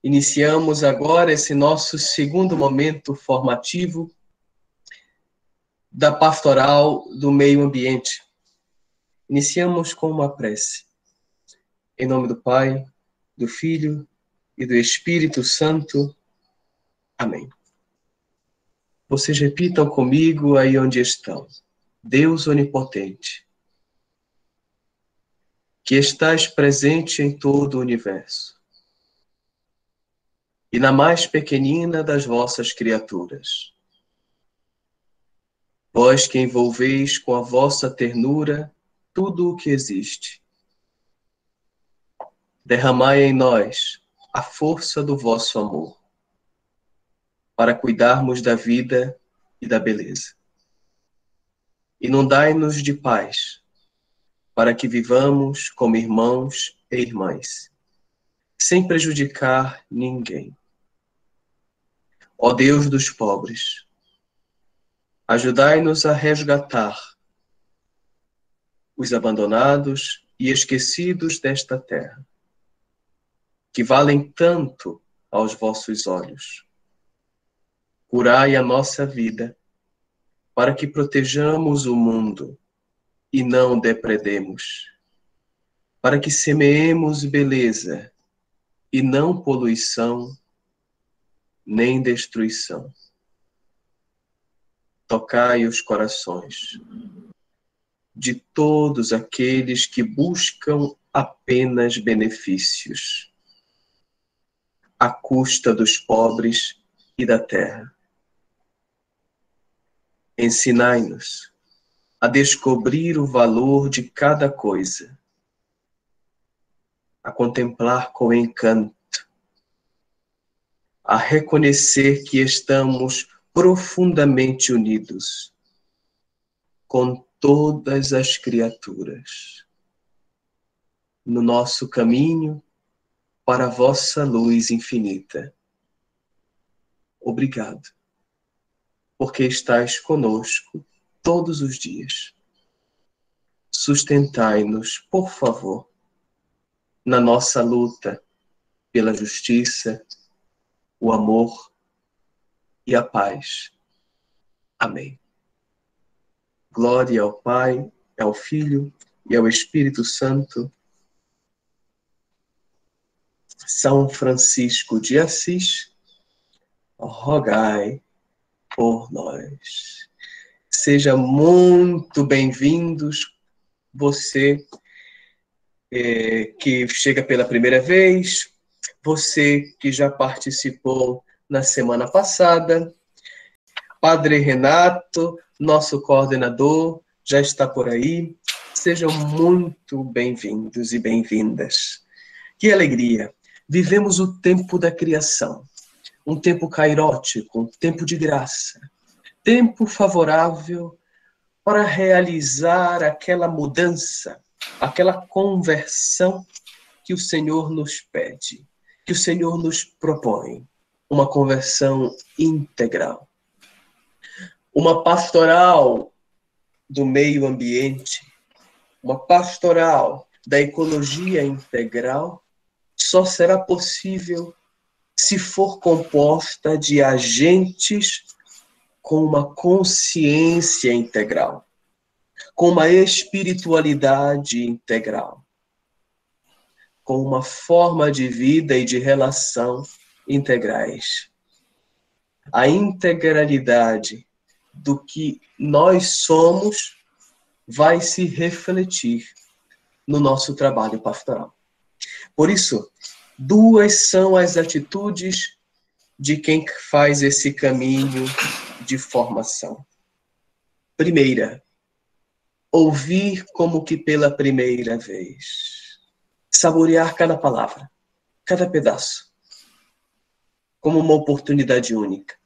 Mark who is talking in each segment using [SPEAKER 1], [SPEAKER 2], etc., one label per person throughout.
[SPEAKER 1] Iniciamos agora esse nosso segundo momento formativo da pastoral do meio ambiente. Iniciamos com uma prece. Em nome do Pai, do Filho e do Espírito Santo. Amém. Vocês repitam comigo aí onde estão. Deus onipotente, que estás presente em todo o universo e na mais pequenina das vossas criaturas. Vós que envolveis com a vossa ternura tudo o que existe. Derramai em nós a força do vosso amor, para cuidarmos da vida e da beleza. Inundai-nos de paz, para que vivamos como irmãos e irmãs, sem prejudicar ninguém. Ó Deus dos pobres, ajudai-nos a resgatar os abandonados e esquecidos desta terra, que valem tanto aos vossos olhos. Curai a nossa vida, para que protejamos o mundo e não o depredemos, para que semeemos beleza e não poluição nem destruição. Tocai os corações de todos aqueles que buscam apenas benefícios, à custa dos pobres e da terra. Ensinai-nos a descobrir o valor de cada coisa, a contemplar com encanto, a reconhecer que estamos profundamente unidos com todas as criaturas, no nosso caminho para a vossa luz infinita. Obrigado, porque estais conosco todos os dias. Sustentai-nos, por favor, na nossa luta pela justiça, o amor e a paz. Amém. Glória ao Pai, ao Filho e ao Espírito Santo. São Francisco de Assis, rogai por nós. Seja muito bem-vindos, você que chega pela primeira vez, você que já participou na semana passada. Padre Renato, nosso coordenador, já está por aí. Sejam muito bem-vindos e bem-vindas. Que alegria! Vivemos o tempo da criação, um tempo cairótico, um tempo de graça, tempo favorável para realizar aquela mudança, aquela conversão que o Senhor nos pede, que o Senhor nos propõe, uma conversão integral. Uma pastoral do meio ambiente, uma pastoral da ecologia integral, só será possível se for composta de agentes com uma consciência integral, com uma espiritualidade integral, com uma forma de vida e de relação integrais. A integralidade do que nós somos vai se refletir no nosso trabalho pastoral. Por isso, duas são as atitudes de quem faz esse caminho de formação. Primeira, ouvir como que pela primeira vez. Saborear cada palavra, cada pedaço, como uma oportunidade única.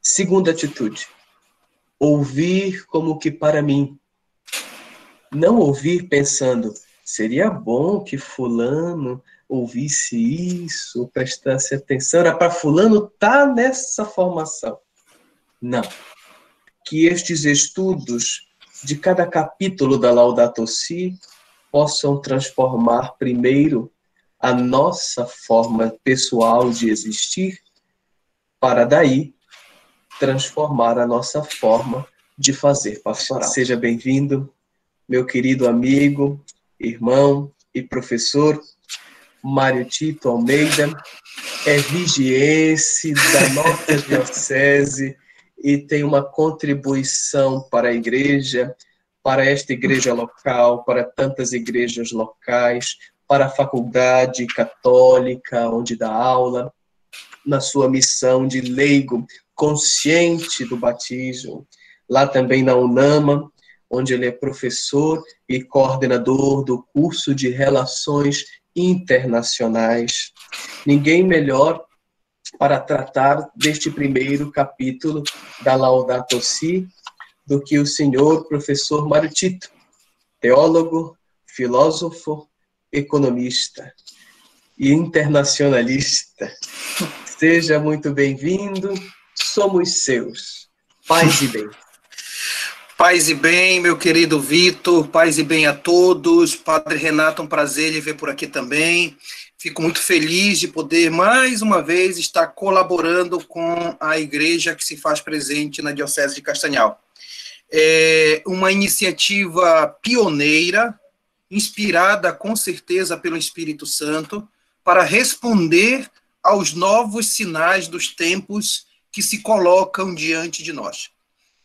[SPEAKER 1] Segunda atitude, ouvir como que para mim. Não ouvir pensando, seria bom que fulano ouvisse isso, prestasse atenção, era para fulano estar nessa formação. Não. Que estes estudos de cada capítulo da Laudato Si possam transformar primeiro a nossa forma pessoal de existir, para daí transformar a nossa forma de fazer pastoral. Seja bem-vindo, meu querido amigo, irmão e professor Mário Tito Almeida, é vigiense da nossa diocese e tem uma contribuição para a igreja, para esta igreja local, para tantas igrejas locais, para a faculdade católica, onde dá aula, na sua missão de leigo consciente do batismo, lá também na UNAMA, onde ele é professor e coordenador do curso de Relações Internacionais. Ninguém melhor para tratar deste primeiro capítulo da Laudato Si do que o senhor professor Mário Tito, teólogo, filósofo, economista e internacionalista. Seja muito bem-vindo, somos seus. Paz e bem.
[SPEAKER 2] Paz e bem, meu querido Vitor, paz e bem a todos. Padre Renato, um prazer lhe ver por aqui também. Fico muito feliz de poder, mais uma vez, estar colaborando com a igreja que se faz presente na Diocese de Castanhal. É uma iniciativa pioneira, inspirada, com certeza, pelo Espírito Santo, para responder aos novos sinais dos tempos que se colocam diante de nós.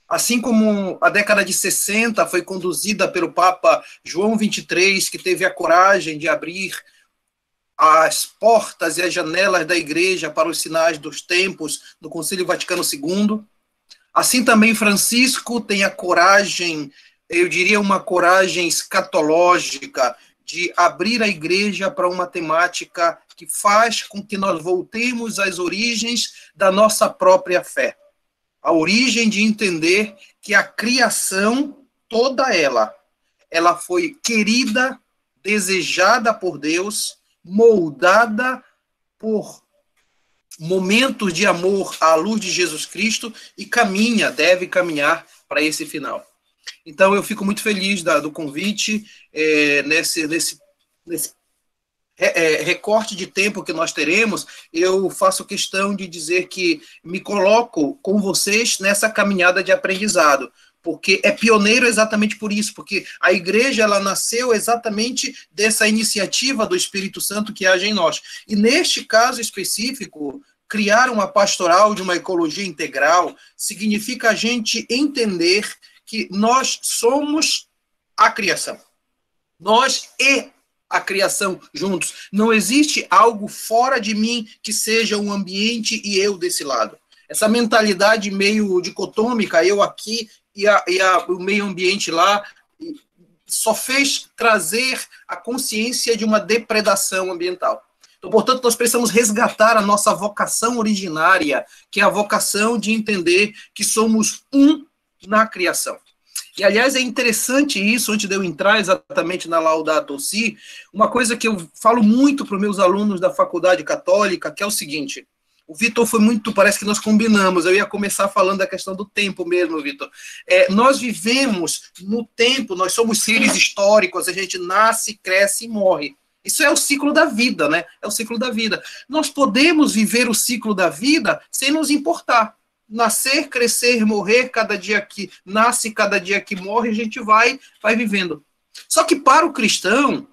[SPEAKER 2] Assim como a década de 60 foi conduzida pelo Papa João XXIII, que teve a coragem de abrir as portas e as janelas da igreja para os sinais dos tempos no Concílio Vaticano II, assim também Francisco tem a coragem, eu diria uma coragem escatológica, de abrir a igreja para uma temática que faz com que nós voltemos às origens da nossa própria fé. A origem de entender que a criação, toda ela foi querida, desejada por Deus, moldada por momentos de amor à luz de Jesus Cristo e deve caminhar para esse final. Então, eu fico muito feliz do convite, nesse recorte de tempo que nós teremos. Eu faço questão de dizer que me coloco com vocês nessa caminhada de aprendizado, porque é pioneiro exatamente por isso, porque a igreja ela nasceu exatamente dessa iniciativa do Espírito Santo que age em nós. E neste caso específico, criar uma pastoral de uma ecologia integral significa a gente entender que nós somos a criação. Nós e a criação juntos. Não existe algo fora de mim que seja um ambiente e eu desse lado. Essa mentalidade meio dicotômica, eu aqui e o meio ambiente lá, só fez trazer a consciência de uma depredação ambiental. Então, portanto, nós precisamos resgatar a nossa vocação originária, que é a vocação de entender que somos um na criação. E, aliás, é interessante isso, antes de eu entrar exatamente na Laudato Si, uma coisa que eu falo muito para os meus alunos da faculdade católica, que é o seguinte: o Vitor foi muito, parece que nós combinamos, eu ia começar falando da questão do tempo mesmo, Vitor. Nós vivemos no tempo, nós somos seres históricos, a gente nasce, cresce e morre. Isso é o ciclo da vida, né? É o ciclo da vida. Nós podemos viver o ciclo da vida sem nos importar. Nascer, crescer, morrer, cada dia que nasce, cada dia que morre, a gente vai vivendo. Só que para o cristão,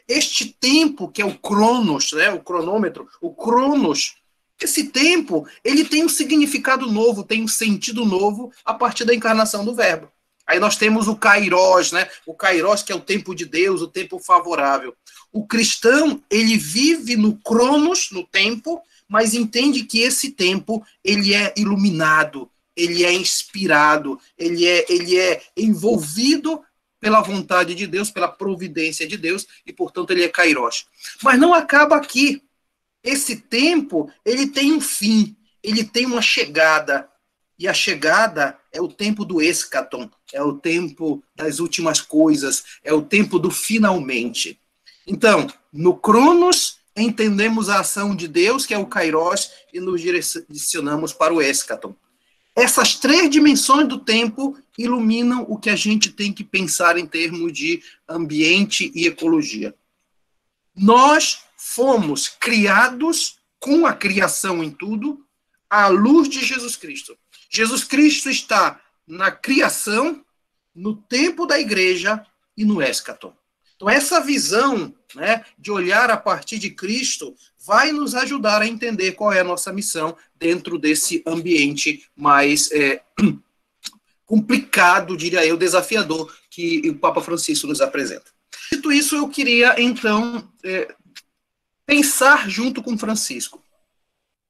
[SPEAKER 2] este tempo que é o cronos, né, o cronômetro, o cronos, esse tempo, ele tem um significado novo, tem um sentido novo a partir da encarnação do Verbo. Aí nós temos o Kairos, né? O Kairos, que é o tempo de Deus, o tempo favorável. O cristão, ele vive no cronos, no tempo, mas entende que esse tempo ele é iluminado, ele é inspirado, ele é envolvido pela vontade de Deus, pela providência de Deus, e, portanto, ele é Kairos. Mas não acaba aqui. Esse tempo, ele tem um fim, ele tem uma chegada, e a chegada é o tempo do eschaton, é o tempo das últimas coisas, é o tempo do finalmente. Então, no Cronos, entendemos a ação de Deus, que é o Kairos, e nos direcionamos para o eschaton. Essas três dimensões do tempo iluminam o que a gente tem que pensar em termos de ambiente e ecologia. Nós fomos criados com a criação em tudo, à luz de Jesus Cristo. Jesus Cristo está na criação, no tempo da igreja e no eschaton. Então, essa visão, né, de olhar a partir de Cristo vai nos ajudar a entender qual é a nossa missão dentro desse ambiente mais complicado, diria eu, desafiador, que o Papa Francisco nos apresenta. Dito isso, eu queria, então, pensar junto com Francisco.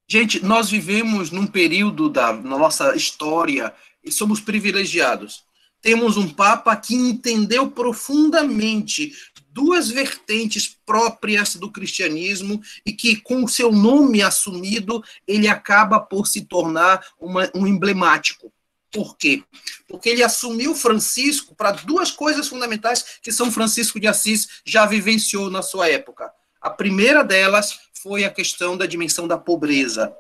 [SPEAKER 2] Gente, nós vivemos num período na nossa história e somos privilegiados. Temos um Papa que entendeu profundamente duas vertentes próprias do cristianismo e que, com o seu nome assumido, ele acaba por se tornar um emblemático. Por quê? Porque ele assumiu Francisco para duas coisas fundamentais que São Francisco de Assis já vivenciou na sua época. A primeira delas foi a questão da dimensão da pobreza.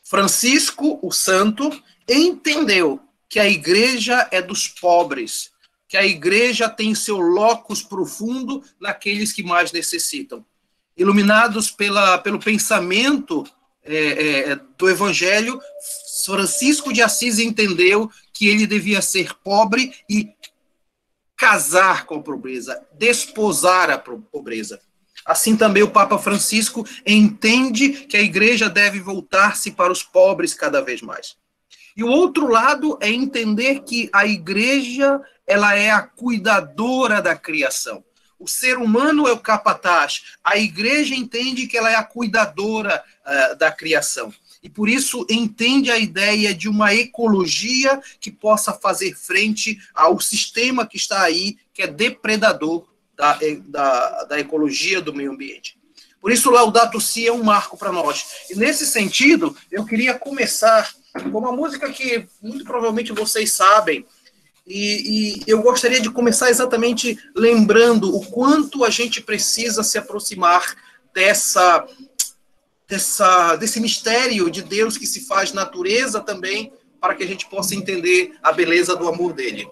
[SPEAKER 2] Francisco, o santo, entendeu que a igreja é dos pobres, que a igreja tem seu locus profundo naqueles que mais necessitam. Iluminados pelo pensamento do Evangelho, Francisco de Assis entendeu que ele devia ser pobre e casar com a pobreza, desposar a pobreza. Assim também o Papa Francisco entende que a igreja deve voltar-se para os pobres cada vez mais. E o outro lado é entender que a igreja, ela é a cuidadora da criação. O ser humano é o capataz. A igreja entende que ela é a cuidadora da criação. E por isso entende a ideia de uma ecologia que possa fazer frente ao sistema que está aí, que é depredador da ecologia do meio ambiente. Por isso, Laudato Si é um marco para nós. E nesse sentido, eu queria começar com uma música que muito provavelmente vocês sabem, e eu gostaria de começar exatamente lembrando o quanto a gente precisa se aproximar desse mistério de Deus que se faz natureza também, para que a gente possa entender a beleza do amor dele.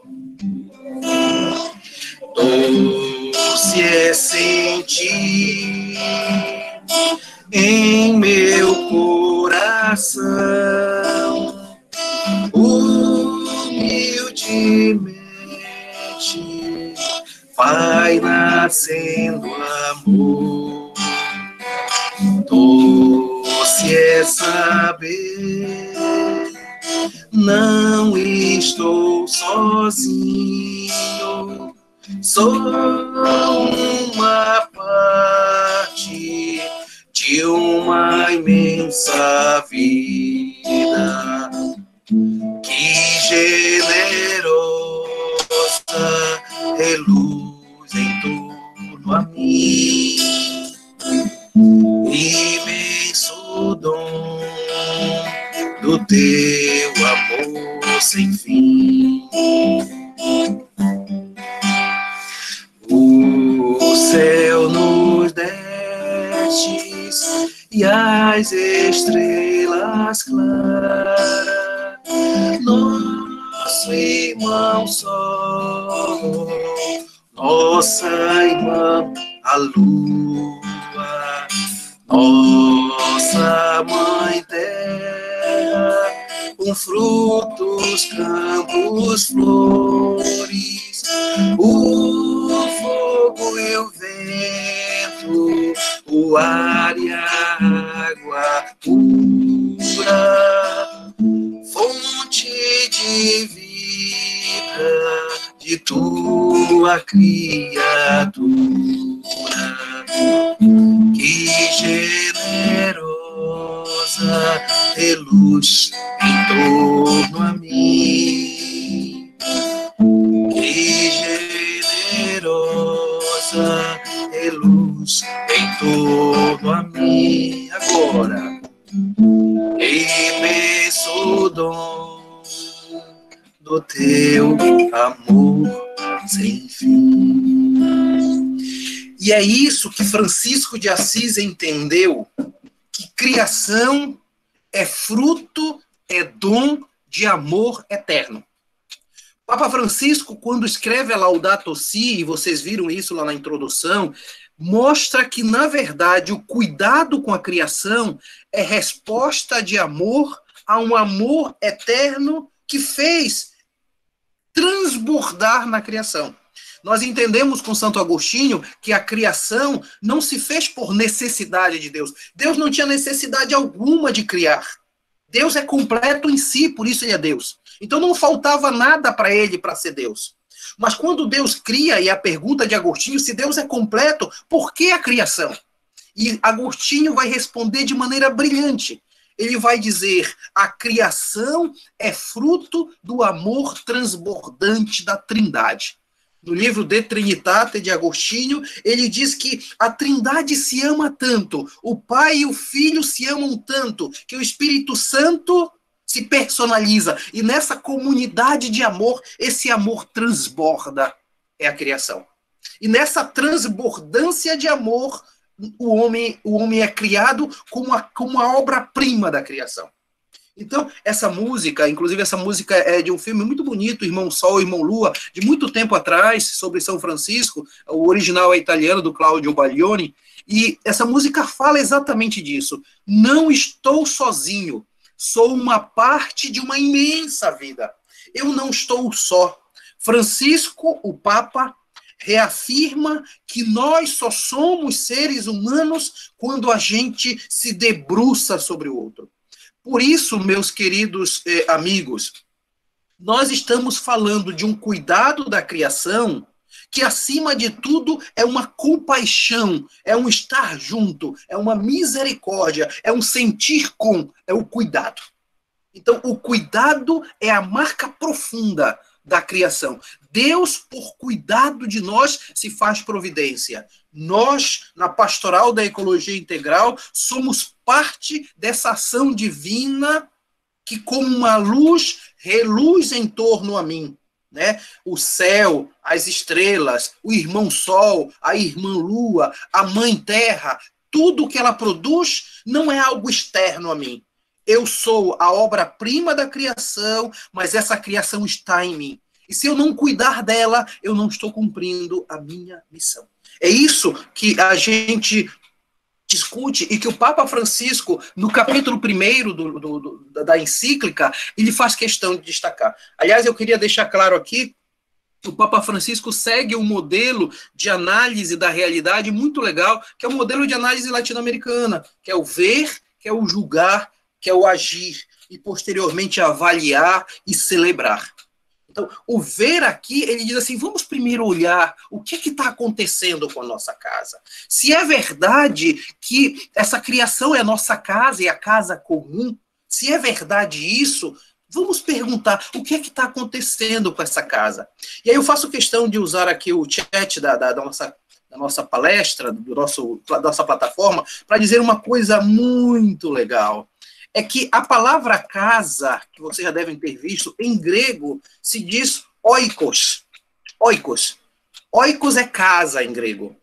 [SPEAKER 2] Doce é sentir em meu coração humildemente vai nascendo amor. Doce é saber não estou sozinho, sou uma parte de uma imensa vida. Que generosa é luz em torno a mim, imenso dom do teu amor sem fim. O céu nos destes e as estrelas claras, nosso irmão sol, nossa irmã a lua, nossa mãe terra, com frutos, campos, flores, o fogo e o vento, o ar e a água pura, fonte de vida de tua criatura. Que generosa é luz em torno a mim, que generosa é luz em torno a mim. Agora, imenso dom do teu amor sem fim. E é isso que Francisco de Assis entendeu, que criação é fruto, é dom de amor eterno. Papa Francisco, quando escreve a Laudato Si, e vocês viram isso lá na introdução, mostra que, na verdade, o cuidado com a criação é resposta de amor a um amor eterno que fez transbordar na criação. Nós entendemos com Santo Agostinho que a criação não se fez por necessidade de Deus. Deus não tinha necessidade alguma de criar. Deus é completo em si, por isso ele é Deus. Então não faltava nada para ele para ser Deus. Mas quando Deus cria, e a pergunta de Agostinho, se Deus é completo, por que a criação? E Agostinho vai responder de maneira brilhante. Ele vai dizer, a criação é fruto do amor transbordante da Trindade. No livro De Trinitate, de Agostinho, ele diz que a Trindade se ama tanto, o Pai e o Filho se amam tanto, que o Espírito Santo se personaliza. E nessa comunidade de amor, esse amor transborda, é a criação. E nessa transbordância de amor, o homem é criado como a obra-prima da criação. Então, essa música, inclusive essa música é de um filme muito bonito, Irmão Sol, Irmão Lua, de muito tempo atrás, sobre São Francisco, o original é italiano, do Claudio Baglioni, e essa música fala exatamente disso. Não estou sozinho, sou uma parte de uma imensa vida. Eu não estou só. Francisco, o Papa, reafirma que nós só somos seres humanos quando a gente se debruça sobre o outro. Por isso, meus queridos amigos, nós estamos falando de um cuidado da criação que, acima de tudo, é uma compaixão, é um estar junto, é uma misericórdia, é um sentir com, é o cuidado. Então, o cuidado é a marca profunda da criação. Deus, por cuidado de nós, se faz providência. Nós, na Pastoral da Ecologia Integral, somos parte dessa ação divina que, como uma luz, reluz em torno a mim. Né? O céu, as estrelas, o irmão Sol, a irmã Lua, a mãe Terra, tudo que ela produz não é algo externo a mim. Eu sou a obra-prima da criação, mas essa criação está em mim. E se eu não cuidar dela, eu não estou cumprindo a minha missão. É isso que a gente discute e que o Papa Francisco, no capítulo 1 da encíclica, ele faz questão de destacar. Aliás, eu queria deixar claro aqui que o Papa Francisco segue um modelo de análise da realidade muito legal, que é o modelo de análise latino-americana, que é o ver, que é o julgar, que é o agir, e posteriormente avaliar e celebrar. Então, o ver aqui, ele diz assim, vamos primeiro olhar o que está acontecendo com a nossa casa. Se é verdade que essa criação é a nossa casa e a casa comum, se é verdade isso, vamos perguntar o que está acontecendo com essa casa. E aí eu faço questão de usar aqui o chat da nossa palestra, da nossa plataforma, para dizer uma coisa muito legal. É que a palavra casa, que vocês já devem ter visto, em grego se diz oikos. Oikos. Oikos é casa em grego.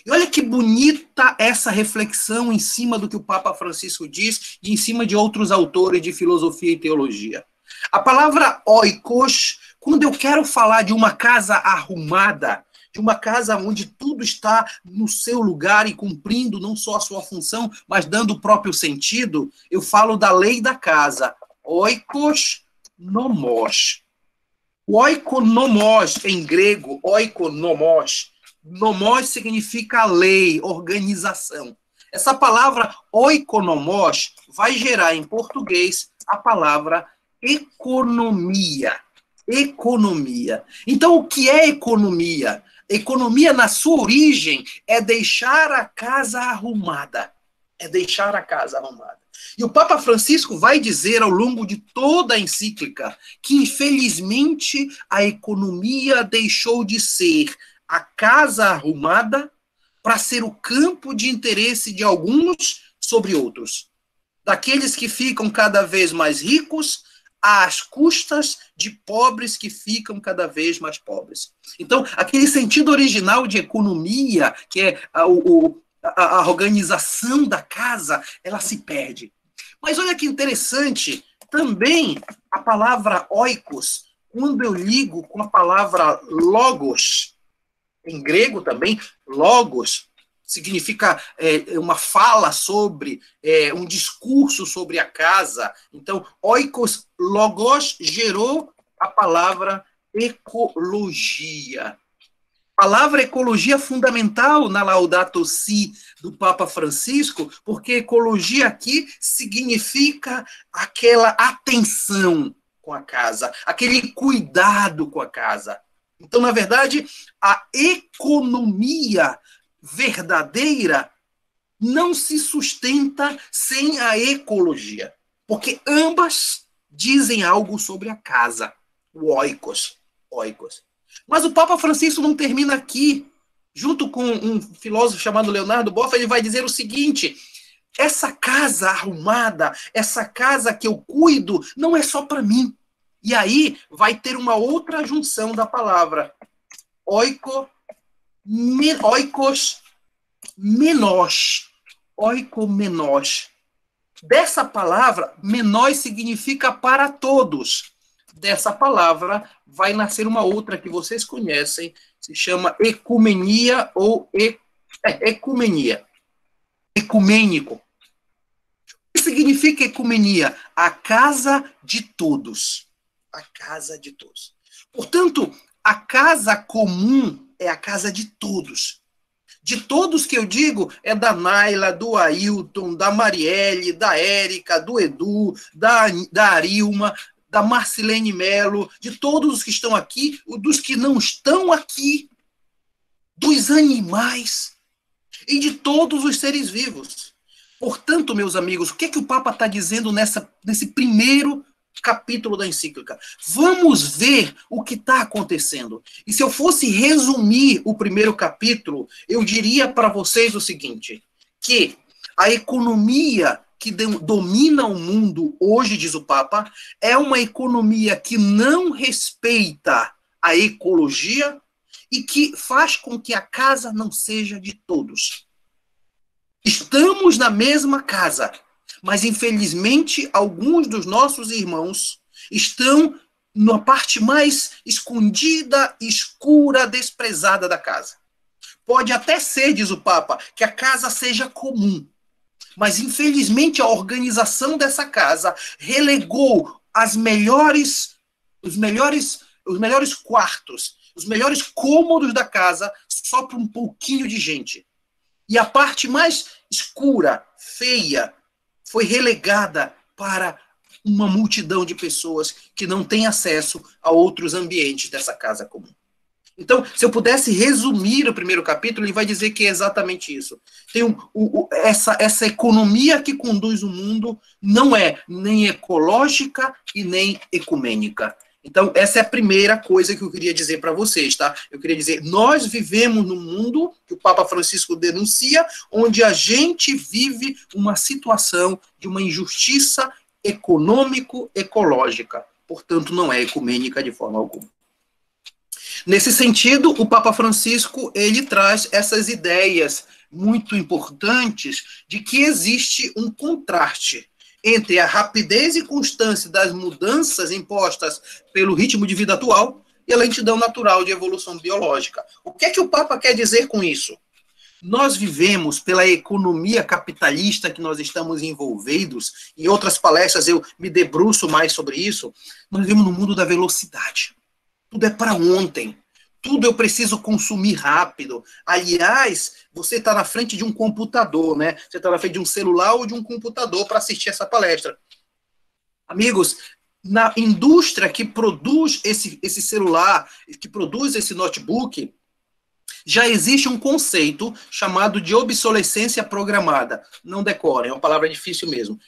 [SPEAKER 2] E olha que bonita essa reflexão em cima do que o Papa Francisco diz e em cima de outros autores de filosofia e teologia. A palavra oikos, quando eu quero falar de uma casa arrumada, de uma casa onde tudo está no seu lugar e cumprindo não só a sua função, mas dando o próprio sentido, eu falo da lei da casa. Oikos nomos. O oikonomos, em grego, oikonomos, nomos significa lei, organização. Essa palavra oikonomos vai gerar em português a palavra economia. Economia. Então, o que é economia? Economia, na sua origem, é deixar a casa arrumada. É deixar a casa arrumada. E o Papa Francisco vai dizer ao longo de toda a encíclica que, infelizmente, a economia deixou de ser a casa arrumada para ser o campo de interesse de alguns sobre outros. Daqueles que ficam cada vez mais ricos, às custas de pobres que ficam cada vez mais pobres. Então, aquele sentido original de economia, que é a organização da casa, ela se perde. Mas olha que interessante, também a palavra oikos, quando eu ligo com a palavra logos, em grego também, logos, significa uma fala sobre, um discurso sobre a casa. Então, oikos logos gerou a palavra ecologia. A palavra ecologia é fundamental na Laudato Si do Papa Francisco, porque ecologia aqui significa aquela atenção com a casa, aquele cuidado com a casa. Então, na verdade, a economia verdadeira não se sustenta sem a ecologia, porque ambas dizem algo sobre a casa, o oikos. Mas o Papa Francisco não termina aqui. Junto com um filósofo chamado Leonardo Boff, ele vai dizer o seguinte: essa casa arrumada, essa casa que eu cuido, não é só para mim. E aí vai ter uma outra junção da palavra. Oikos menos. Oikomenos. Dessa palavra, menós significa para todos. Dessa palavra vai nascer uma outra que vocês conhecem, se chama ecumenia ou ecumenia. Ecumênico. O que significa ecumenia? A casa de todos. A casa de todos. Portanto, a casa comum é a casa de todos. De todos que eu digo, é da Naila, do Ailton, da Marielle, da Érica, do Edu, da Arilma, da Marcilene Melo, de todos os que estão aqui, dos que não estão aqui, dos animais e de todos os seres vivos. Portanto, meus amigos, o que é que o Papa está dizendo nesse primeiro capítulo da encíclica? Vamos ver o que está acontecendo. E se eu fosse resumir o primeiro capítulo, eu diria para vocês o seguinte, que a economia que domina o mundo hoje, diz o Papa, é uma economia que não respeita a ecologia e que faz com que a casa não seja de todos. Estamos na mesma casa, mas infelizmente alguns dos nossos irmãos estão na parte mais escondida, escura, desprezada da casa. Pode até ser, diz o Papa, que a casa seja comum, mas infelizmente a organização dessa casa relegou os melhores quartos, os melhores cômodos da casa só para um pouquinho de gente. E a parte mais escura, feia, foi relegada para uma multidão de pessoas que não têm acesso a outros ambientes dessa casa comum. Então, se eu pudesse resumir o primeiro capítulo, ele vai dizer que é exatamente isso. Tem essa economia que conduz o mundo não é nem ecológica e nem ecumênica. Então, essa é a primeira coisa que eu queria dizer para vocês, tá? Eu queria dizer, nós vivemos num mundo que o Papa Francisco denuncia, onde a gente vive uma situação de uma injustiça econômico-ecológica. Portanto, não é ecumênica de forma alguma. Nesse sentido, o Papa Francisco, ele traz essas ideias muito importantes de que existe um contraste entre a rapidez e constância das mudanças impostas pelo ritmo de vida atual e a lentidão natural de evolução biológica. O que é que o Papa quer dizer com isso? Nós vivemos, pela economia capitalista que nós estamos envolvidos, em outras palestras eu me debruço mais sobre isso, nós vivemos no mundo da velocidade. Tudo é para ontem. Tudo eu preciso consumir rápido. Aliás, você está na frente de um computador, né? Você está na frente de um celular ou de um computador para assistir essa palestra. Amigos, na indústria que produz esse celular, que produz esse notebook, já existe um conceito chamado de obsolescência programada. Não decorem, é uma palavra difícil mesmo.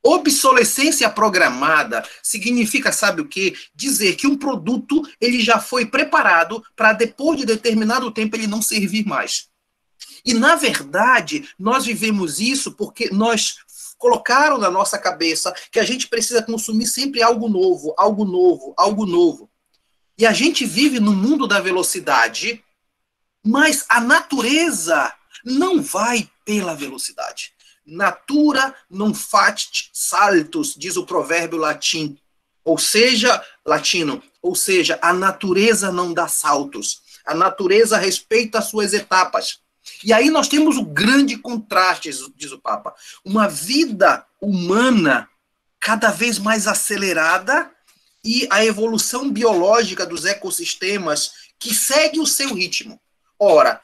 [SPEAKER 2] Obsolescência programada significa, sabe o quê? Dizer que um produto ele já foi preparado para depois de determinado tempo ele não servir mais. E, na verdade, nós vivemos isso porque nós colocaram na nossa cabeça que a gente precisa consumir sempre algo novo, algo novo, algo novo. E a gente vive no mundo da velocidade, mas a natureza não vai pela velocidade. Natura non facit saltus, diz o provérbio latim. Ou seja, latino, ou seja, a natureza não dá saltos. A natureza respeita as suas etapas. E aí nós temos o grande contraste, diz o Papa. Uma vida humana cada vez mais acelerada e a evolução biológica dos ecossistemas que segue o seu ritmo. Ora,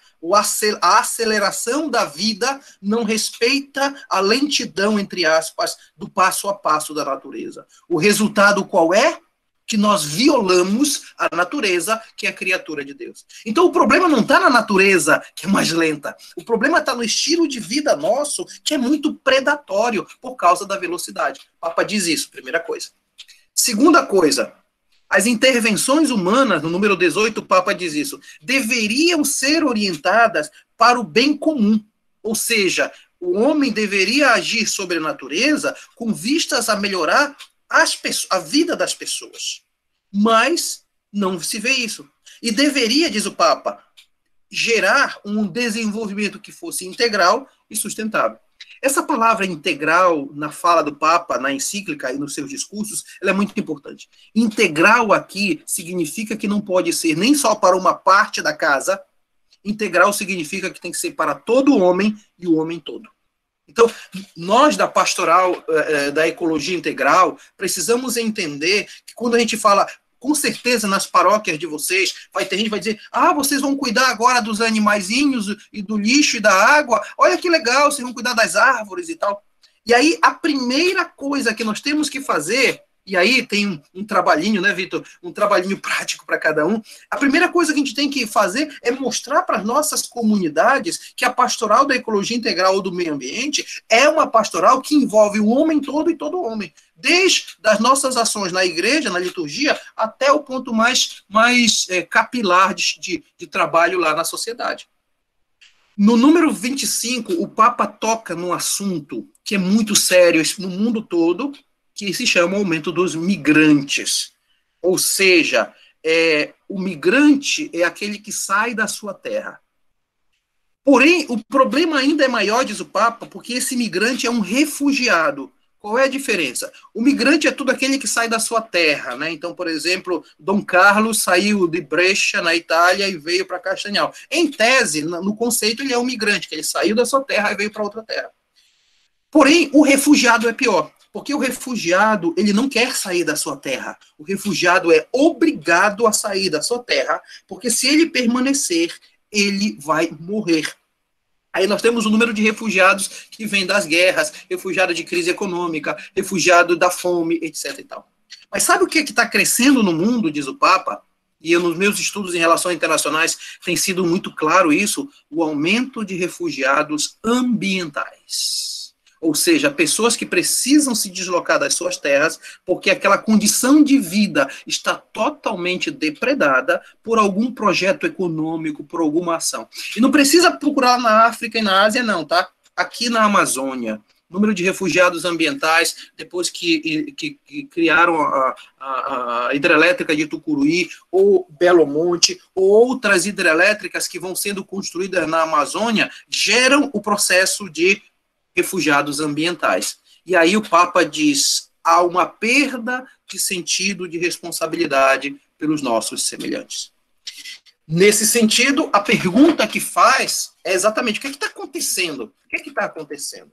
[SPEAKER 2] a aceleração da vida não respeita a lentidão, entre aspas, do passo a passo da natureza. O resultado qual é? Que nós violamos a natureza, que é a criatura de Deus. Então o problema não está na natureza, que é mais lenta. O problema está no estilo de vida nosso, que é muito predatório por causa da velocidade. O Papa diz isso, primeira coisa. Segunda coisa, as intervenções humanas, no número 18, o Papa diz isso, deveriam ser orientadas para o bem comum. Ou seja, o homem deveria agir sobre a natureza com vistas a melhorar a vida das pessoas. Mas não se vê isso. E deveria, diz o Papa, gerar um desenvolvimento que fosse integral e sustentável. Essa palavra integral, na fala do Papa, na encíclica e nos seus discursos, ela é muito importante. Integral aqui significa que não pode ser nem só para uma parte da casa. Integral significa que tem que ser para todo homem e o homem todo. Então, nós da pastoral, da ecologia integral, precisamos entender que quando a gente fala, com certeza nas paróquias de vocês, vai ter gente que vai dizer, vocês vão cuidar agora dos animaizinhos e do lixo e da água, olha que legal, vocês vão cuidar das árvores e tal. E aí, a primeira coisa que nós temos que fazer, e aí tem um trabalhinho, né, Vitor? Um trabalhinho prático para cada um. A primeira coisa que a gente tem que fazer é mostrar para as nossas comunidades que a pastoral da ecologia integral ou do meio ambiente é uma pastoral que envolve o homem todo e todo homem. Desde as nossas ações na igreja, na liturgia, até o ponto mais capilar de trabalho lá na sociedade. No número 25, o Papa toca num assunto que é muito sério no mundo todo, que se chama o aumento dos migrantes. Ou seja, o migrante é aquele que sai da sua terra. Porém, o problema ainda é maior, diz o Papa, porque esse migrante é um refugiado. Qual é a diferença? O migrante é tudo aquele que sai da sua terra, né? Então, por exemplo, Dom Carlos saiu de Brescia, na Itália, e veio para Castanhal. Em tese, no conceito, ele é um migrante, que ele saiu da sua terra e veio para outra terra. Porém, o refugiado é pior. Porque o refugiado, ele não quer sair da sua terra. O refugiado é obrigado a sair da sua terra, porque se ele permanecer, ele vai morrer. Aí nós temos o número de refugiados que vem das guerras, refugiado de crise econômica, refugiado da fome, etc. e tal. Mas sabe o que está crescendo no mundo, diz o Papa? E eu, nos meus estudos em relações internacionais, tem sido muito claro isso, o aumento de refugiados ambientais. Ou seja, pessoas que precisam se deslocar das suas terras porque aquela condição de vida está totalmente depredada por algum projeto econômico, por alguma ação. E não precisa procurar na África e na Ásia, não, tá? Aqui na Amazônia, número de refugiados ambientais, depois que criaram a hidrelétrica de Tucuruí, ou Belo Monte, ou outras hidrelétricas que vão sendo construídas na Amazônia, geram o processo de refugiados ambientais. E aí o Papa diz, há uma perda de sentido de responsabilidade pelos nossos semelhantes. Nesse sentido, a pergunta que faz é exatamente, o que está acontecendo? O que está acontecendo?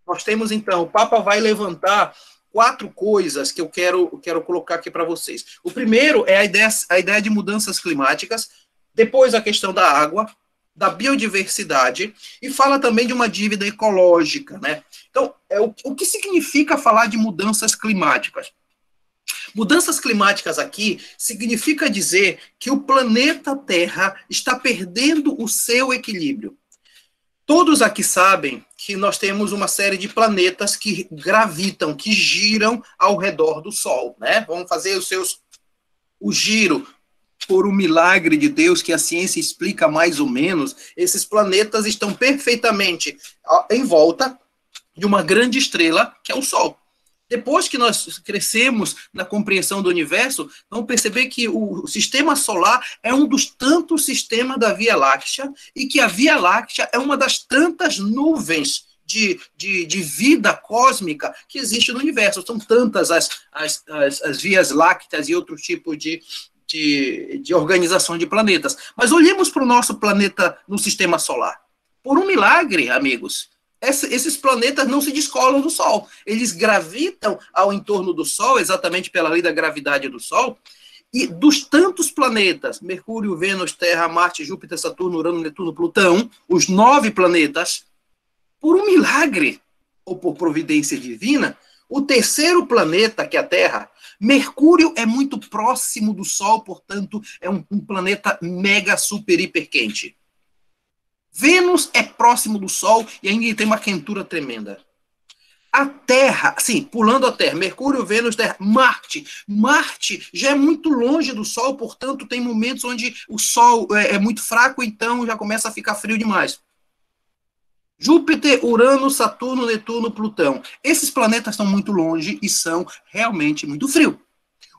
[SPEAKER 2] Nós temos, então, o Papa vai levantar 4 coisas que eu quero colocar aqui para vocês. O primeiro é a ideia de mudanças climáticas, depois a questão da água, da biodiversidade, e fala também de uma dívida ecológica, né? Então, o que significa falar de mudanças climáticas? Mudanças climáticas aqui significa dizer que o planeta Terra está perdendo o seu equilíbrio. Todos aqui sabem que nós temos uma série de planetas que gravitam, que giram ao redor do Sol, né? Vamos fazer o giro. Por um milagre de Deus que a ciência explica mais ou menos, esses planetas estão perfeitamente em volta de uma grande estrela, que é o Sol. Depois que nós crescemos na compreensão do universo, vamos perceber que o sistema solar é um dos tantos sistemas da Via Láctea e que a Via Láctea é uma das tantas nuvens de vida cósmica que existe no universo. São tantas as vias lácteas e outros tipos de organização de planetas. Mas olhemos para o nosso planeta no sistema solar. Por um milagre, amigos, esses planetas não se descolam do Sol. Eles gravitam ao entorno do Sol, exatamente pela lei da gravidade do Sol. E dos tantos planetas, Mercúrio, Vênus, Terra, Marte, Júpiter, Saturno, Urano, Netuno, Plutão, os 9 planetas, por um milagre ou por providência divina, o terceiro planeta, que é a Terra, Mercúrio é muito próximo do Sol, portanto, é um planeta mega, super, hiper quente. Vênus é próximo do Sol e ainda tem uma quentura tremenda. A Terra, sim, pulando a Terra, Mercúrio, Vênus, Terra, Marte. Marte já é muito longe do Sol, portanto, tem momentos onde o Sol é muito fraco, então já começa a ficar frio demais. Júpiter, Urano, Saturno, Netuno, Plutão. Esses planetas estão muito longe e são realmente muito frios.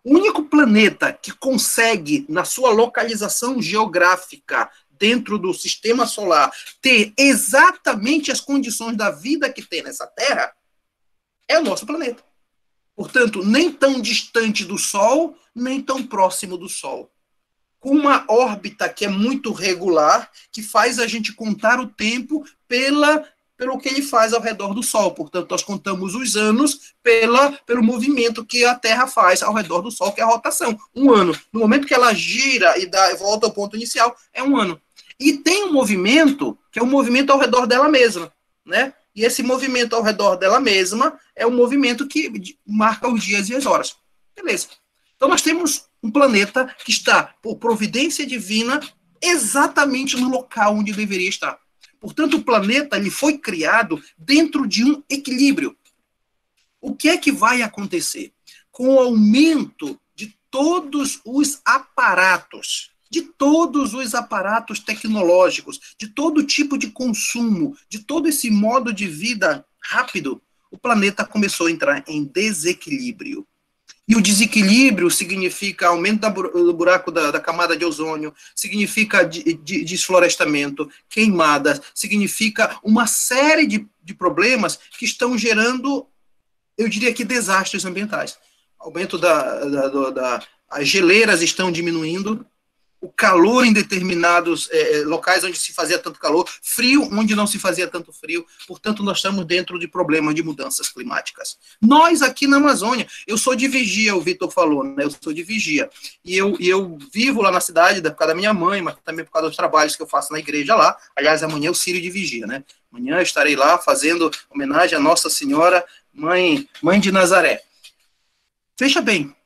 [SPEAKER 2] O único planeta que consegue, na sua localização geográfica, dentro do sistema solar, ter exatamente as condições da vida que tem nessa Terra, é o nosso planeta. Portanto, nem tão distante do Sol, nem tão próximo do Sol. Com uma órbita que é muito regular, que faz a gente contar o tempo pelo que ele faz ao redor do Sol. Portanto, nós contamos os anos pelo movimento que a Terra faz ao redor do Sol, que é a rotação. Um ano. No momento que ela gira e volta ao ponto inicial, é um ano. E tem um movimento, que é um movimento ao redor dela mesma, né? E esse movimento ao redor dela mesma é o movimento que marca os dias e as horas. Beleza. Então, nós temos um planeta que está, por providência divina, exatamente no local onde deveria estar. Portanto, o planeta ele foi criado dentro de um equilíbrio. O que é que vai acontecer? Com o aumento de todos os aparatos, tecnológicos, de todo tipo de consumo, de todo esse modo de vida rápido, o planeta começou a entrar em desequilíbrio. E o desequilíbrio significa aumento do buraco da camada de ozônio, significa desflorestamento, queimadas, significa uma série de problemas que estão gerando, eu diria que desastres ambientais. Aumento as geleiras estão diminuindo, o calor em determinados locais onde se fazia tanto calor, frio onde não se fazia tanto frio, portanto nós estamos dentro de problemas de mudanças climáticas. Nós aqui na Amazônia, eu sou de Vigia, o Vitor falou, né? Eu sou de Vigia, e eu vivo lá na cidade por causa da minha mãe, mas também por causa dos trabalhos que eu faço na igreja lá. Aliás, amanhã é o Círio de Vigia, né? Amanhã eu estarei lá fazendo homenagem à Nossa Senhora, mãe de Nazaré. Veja bem,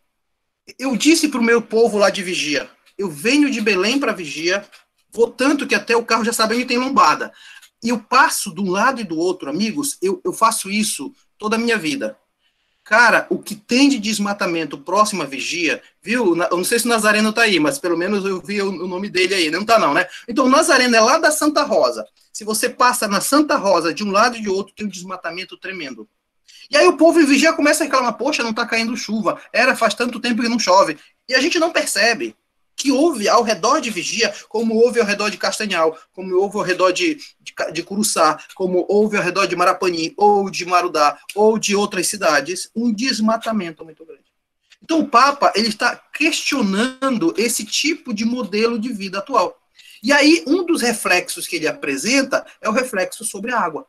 [SPEAKER 2] eu disse para o meu povo lá de Vigia, eu venho de Belém para Vigia, vou tanto que até o carro já sabe onde tem lombada. E eu passo de um lado e do outro, amigos, eu faço isso toda a minha vida. Cara, o que tem de desmatamento próximo à Vigia, viu? Eu não sei se o Nazareno tá aí, mas pelo menos eu vi o nome dele aí. Não tá não, né? Então o Nazareno é lá da Santa Rosa. Se você passa na Santa Rosa de um lado e de outro, tem um desmatamento tremendo. E aí o povo em Vigia começa a reclamar, poxa, não tá caindo chuva, faz tanto tempo que não chove. E a gente não percebe que houve ao redor de Vigia, como houve ao redor de Castanhal, como houve ao redor de Curuçá, como houve ao redor de Marapani, ou de Marudá, ou de outras cidades, um desmatamento muito grande. Então o Papa ele está questionando esse tipo de modelo de vida atual. E aí um dos reflexos que ele apresenta é o reflexo sobre a água.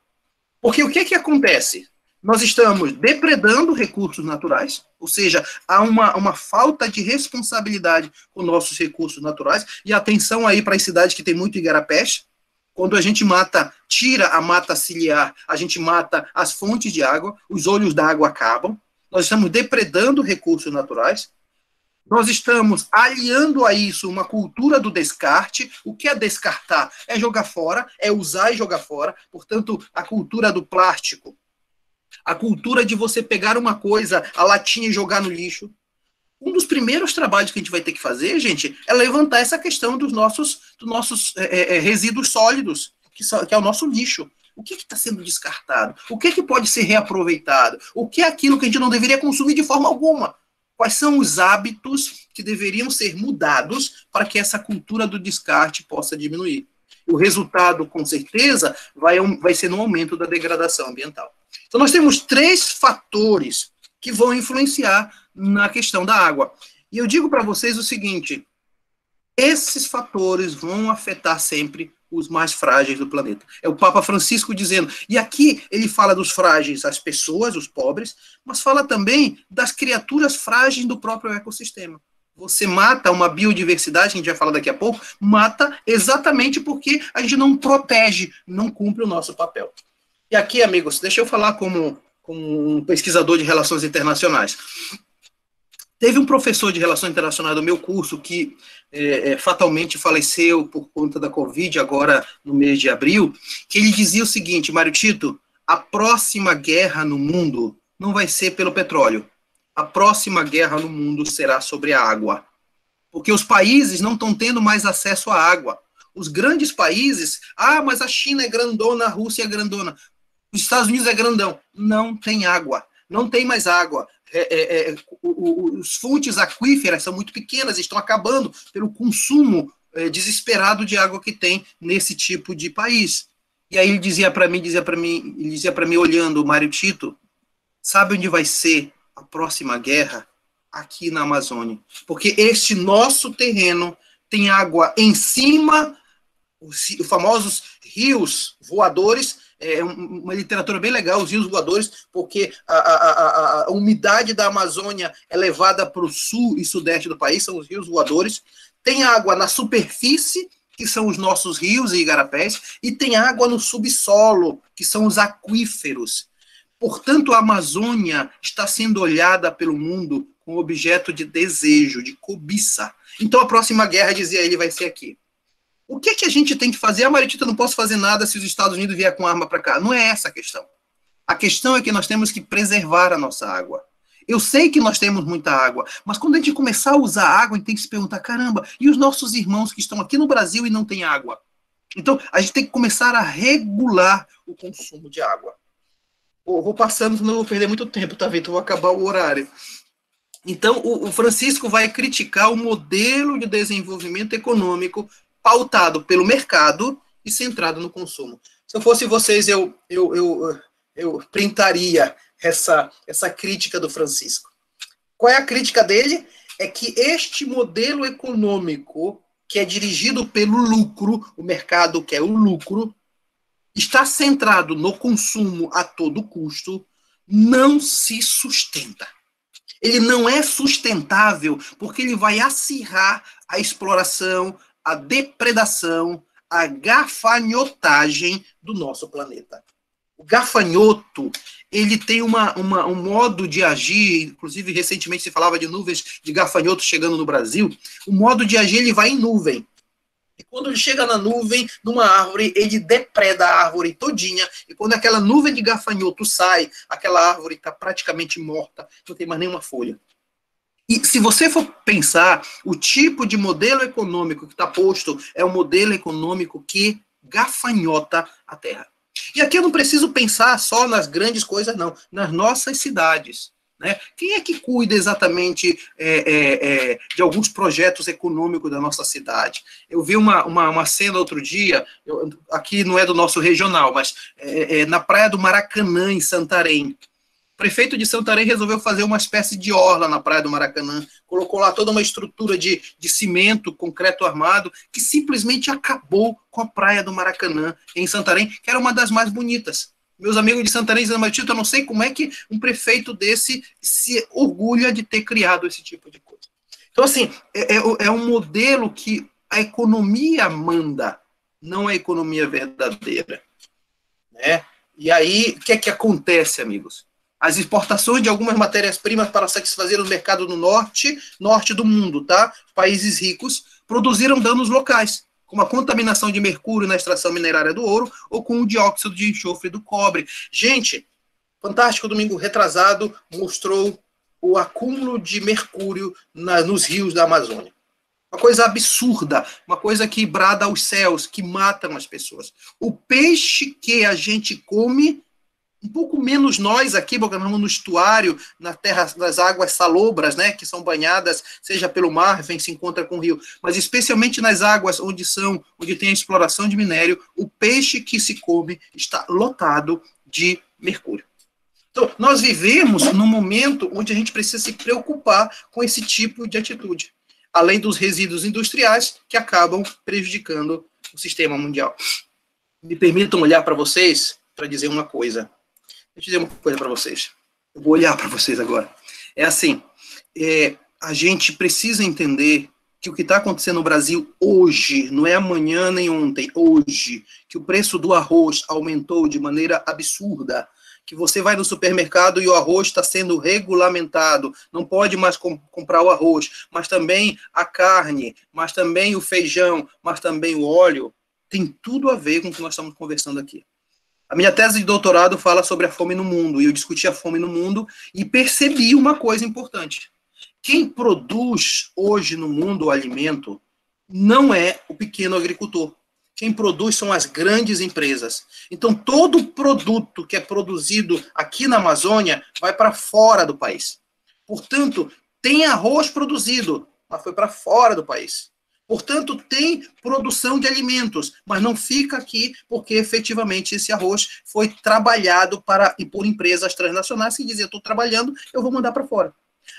[SPEAKER 2] Porque o que acontece? Nós estamos depredando recursos naturais, ou seja, há uma falta de responsabilidade com nossos recursos naturais, e atenção aí para as cidades que tem muito igarapés, quando a gente tira a mata ciliar, a gente mata as fontes de água, os olhos d'água acabam, nós estamos depredando recursos naturais, nós estamos aliando a isso uma cultura do descarte. O que é descartar? É jogar fora, é usar e jogar fora, portanto, a cultura do plástico, a cultura de você pegar uma coisa, a latinha e jogar no lixo. Um dos primeiros trabalhos que a gente vai ter que fazer, gente, é levantar essa questão dos nossos resíduos sólidos, que é o nosso lixo. O que está sendo descartado? O que pode ser reaproveitado? O que é aquilo que a gente não deveria consumir de forma alguma? Quais são os hábitos que deveriam ser mudados para que essa cultura do descarte possa diminuir? o resultado, com certeza, vai ser no aumento da degradação ambiental. Então, nós temos 3 fatores que vão influenciar na questão da água. E eu digo para vocês o seguinte, esses fatores vão afetar sempre os mais frágeis do planeta. É o Papa Francisco dizendo, e aqui ele fala dos frágeis, as pessoas, os pobres, mas fala também das criaturas frágeis do próprio ecossistema. Você mata uma biodiversidade, que a gente vai falar daqui a pouco, mata exatamente porque a gente não protege, não cumpre o nosso papel. E aqui, amigos, deixa eu falar como um pesquisador de relações internacionais. Teve um professor de Relações Internacionais do meu curso que fatalmente faleceu por conta da Covid, agora no mês de abril, que ele dizia o seguinte, Mário Tito, a próxima guerra no mundo não vai ser pelo petróleo. A próxima guerra no mundo será sobre a água. Porque os países não estão tendo mais acesso à água. Os grandes países, mas a China é grandona, a Rússia é grandona, os Estados Unidos é grandão. Não tem água. Não tem mais água. Os fontes aquíferas são muito pequenas, estão acabando pelo consumo desesperado de água que tem nesse tipo de país. E aí ele dizia para mim, olhando, Mário Tito, sabe onde vai ser a próxima guerra? Aqui na Amazônia. Porque este nosso terreno tem água em cima, os famosos rios voadores, uma literatura bem legal, os rios voadores, porque a umidade da Amazônia é levada para o sul e sudeste do país, são os rios voadores. Tem água na superfície, que são os nossos rios e igarapés, e tem água no subsolo, que são os aquíferos. Portanto, a Amazônia está sendo olhada pelo mundo com objeto de desejo, de cobiça. Então, a próxima guerra, dizia ele, vai ser aqui. O que a gente tem que fazer? Mário Tito, eu não posso fazer nada se os Estados Unidos vier com arma para cá. Não é essa a questão. A questão é que nós temos que preservar a nossa água. Eu sei que nós temos muita água, mas quando a gente começar a usar água, a gente tem que se perguntar, caramba, e os nossos irmãos que estão aqui no Brasil e não têm água? Então, a gente tem que começar a regular o consumo de água. Vou passando, senão eu vou perder muito tempo, tá, Vitor? Vou acabar o horário. Então, o Francisco vai criticar o modelo de desenvolvimento econômico pautado pelo mercado e centrado no consumo. Se eu fosse vocês, eu printaria essa crítica do Francisco. Qual é a crítica dele? É que este modelo econômico, que é dirigido pelo lucro, o mercado quer o lucro, está centrado no consumo a todo custo, não se sustenta. Ele não é sustentável porque ele vai acirrar a exploração, a depredação, a gafanhotagem do nosso planeta. O gafanhoto, ele tem um modo de agir, inclusive recentemente se falava de nuvens de gafanhotos chegando no Brasil, o modo de agir, ele vai em nuvem. E quando ele chega na nuvem, numa árvore, ele depreda a árvore todinha, e quando aquela nuvem de gafanhoto sai, aquela árvore está praticamente morta, não tem mais nenhuma folha. E se você for pensar, o tipo de modelo econômico que está posto é um modelo econômico que gafanhota a terra. E aqui eu não preciso pensar só nas grandes coisas, não. Nas nossas cidades. Né? Quem é que cuida exatamente de alguns projetos econômicos da nossa cidade? Eu vi uma cena outro dia, aqui não é do nosso regional, mas na praia do Maracanã, em Santarém. O prefeito de Santarém resolveu fazer uma espécie de orla na praia do Maracanã, colocou lá toda uma estrutura de cimento, concreto armado, que simplesmente acabou com a praia do Maracanã, em Santarém, que era uma das mais bonitas. Meus amigos de Santarém dizem, mas Tito, eu não sei como é que um prefeito desse se orgulha de ter criado esse tipo de coisa. Então, assim, é um modelo que a economia manda, não a economia verdadeira. Né? E aí, o que é que acontece, amigos? As exportações de algumas matérias-primas para satisfazer o mercado no norte do mundo, tá? Países ricos, produziram danos locais, como a contaminação de mercúrio na extração minerária do ouro ou com o dióxido de enxofre do cobre. Gente, Fantástico Domingo retrasado mostrou o acúmulo de mercúrio nos rios da Amazônia. Uma coisa absurda, uma coisa que brada aos céus, que matam as pessoas. O peixe que a gente come um pouco menos nós aqui, porque nós vamos no estuário, na terra das águas salobras, né, que são banhadas, seja pelo mar, vem se encontra com o rio, mas especialmente nas águas onde tem a exploração de minério, o peixe que se come está lotado de mercúrio. Então, nós vivemos num momento onde a gente precisa se preocupar com esse tipo de atitude, além dos resíduos industriais que acabam prejudicando o sistema mundial. Me permitam olhar para vocês para dizer uma coisa. Deixa eu dizer uma coisa para vocês. Eu vou olhar para vocês agora. É assim, a gente precisa entender que o que está acontecendo no Brasil hoje, não é amanhã nem ontem, hoje, que o preço do arroz aumentou de maneira absurda, que você vai no supermercado e o arroz está sendo regulamentado, não pode mais comprar o arroz, mas também a carne, mas também o feijão, mas também o óleo, tem tudo a ver com o que nós estamos conversando aqui. A minha tese de doutorado fala sobre a fome no mundo, e eu discuti a fome no mundo e percebi uma coisa importante. Quem produz hoje no mundo o alimento não é o pequeno agricultor. Quem produz são as grandes empresas. Então, todo produto que é produzido aqui na Amazônia vai para fora do país. Portanto, tem arroz produzido, mas foi para fora do país. Portanto, tem produção de alimentos, mas não fica aqui porque efetivamente esse arroz foi trabalhado por empresas transnacionais que dizem, eu estou trabalhando, eu vou mandar para fora.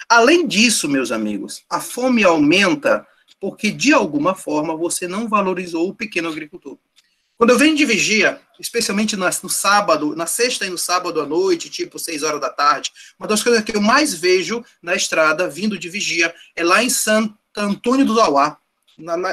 [SPEAKER 2] Além disso, meus amigos, a fome aumenta porque, de alguma forma, você não valorizou o pequeno agricultor. Quando eu venho de vigia, especialmente no sábado, na sexta e no sábado à noite, tipo 6 horas da tarde, uma das coisas que eu mais vejo na estrada, vindo de vigia, é lá em Santo Antônio do Lauá,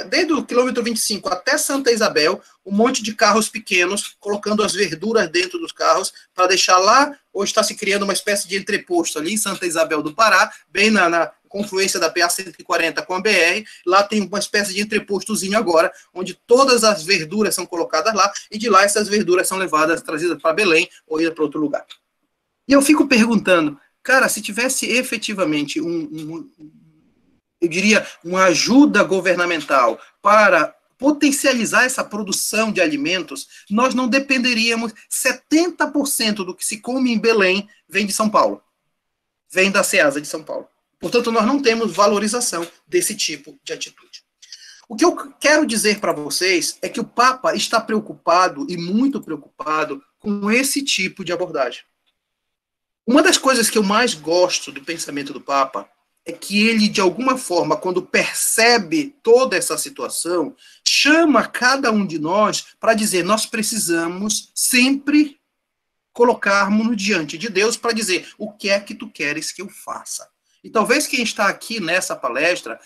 [SPEAKER 2] desde o quilômetro 25 até Santa Isabel, um monte de carros pequenos, colocando as verduras dentro dos carros, para deixar lá, hoje está se criando uma espécie de entreposto ali em Santa Isabel do Pará, bem na confluência da PA 140 com a BR, lá tem uma espécie de entrepostozinho agora, onde todas as verduras são colocadas lá, e de lá essas verduras são levadas, trazidas para Belém, ou idas para outro lugar. E eu fico perguntando, cara, se tivesse efetivamente eu diria, uma ajuda governamental para potencializar essa produção de alimentos, nós não dependeríamos, 70% do que se come em Belém vem de São Paulo, vem da Ceasa de São Paulo. Portanto, nós não temos valorização desse tipo de atitude. O que eu quero dizer para vocês é que o Papa está preocupado, e muito preocupado, com esse tipo de abordagem. Uma das coisas que eu mais gosto do pensamento do Papa é que ele, de alguma forma, quando percebe toda essa situação, chama cada um de nós para dizer, nós precisamos sempre colocarmos-nos diante de Deus para dizer, o que é que tu queres que eu faça? E talvez quem está aqui nessa palestra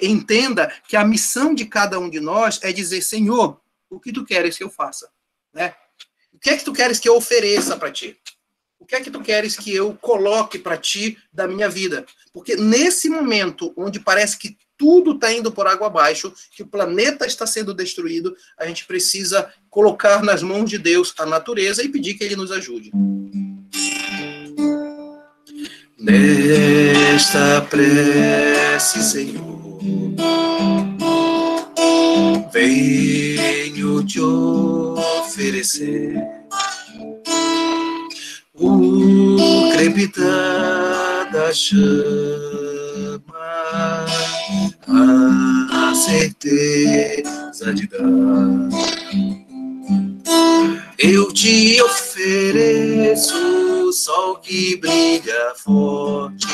[SPEAKER 2] entenda que a missão de cada um de nós é dizer, Senhor, o que tu queres que eu faça? Né? O que é que tu queres que eu ofereça para ti? O que é que tu queres que eu coloque para ti da minha vida? Porque nesse momento, onde parece que tudo está indo por água abaixo, que o planeta está sendo destruído, a gente precisa colocar nas mãos de Deus a natureza e pedir que Ele nos ajude. Nesta prece, Senhor, venho te oferecer o crepitar da chama, a certeza de dar. Eu te ofereço o sol que brilha forte,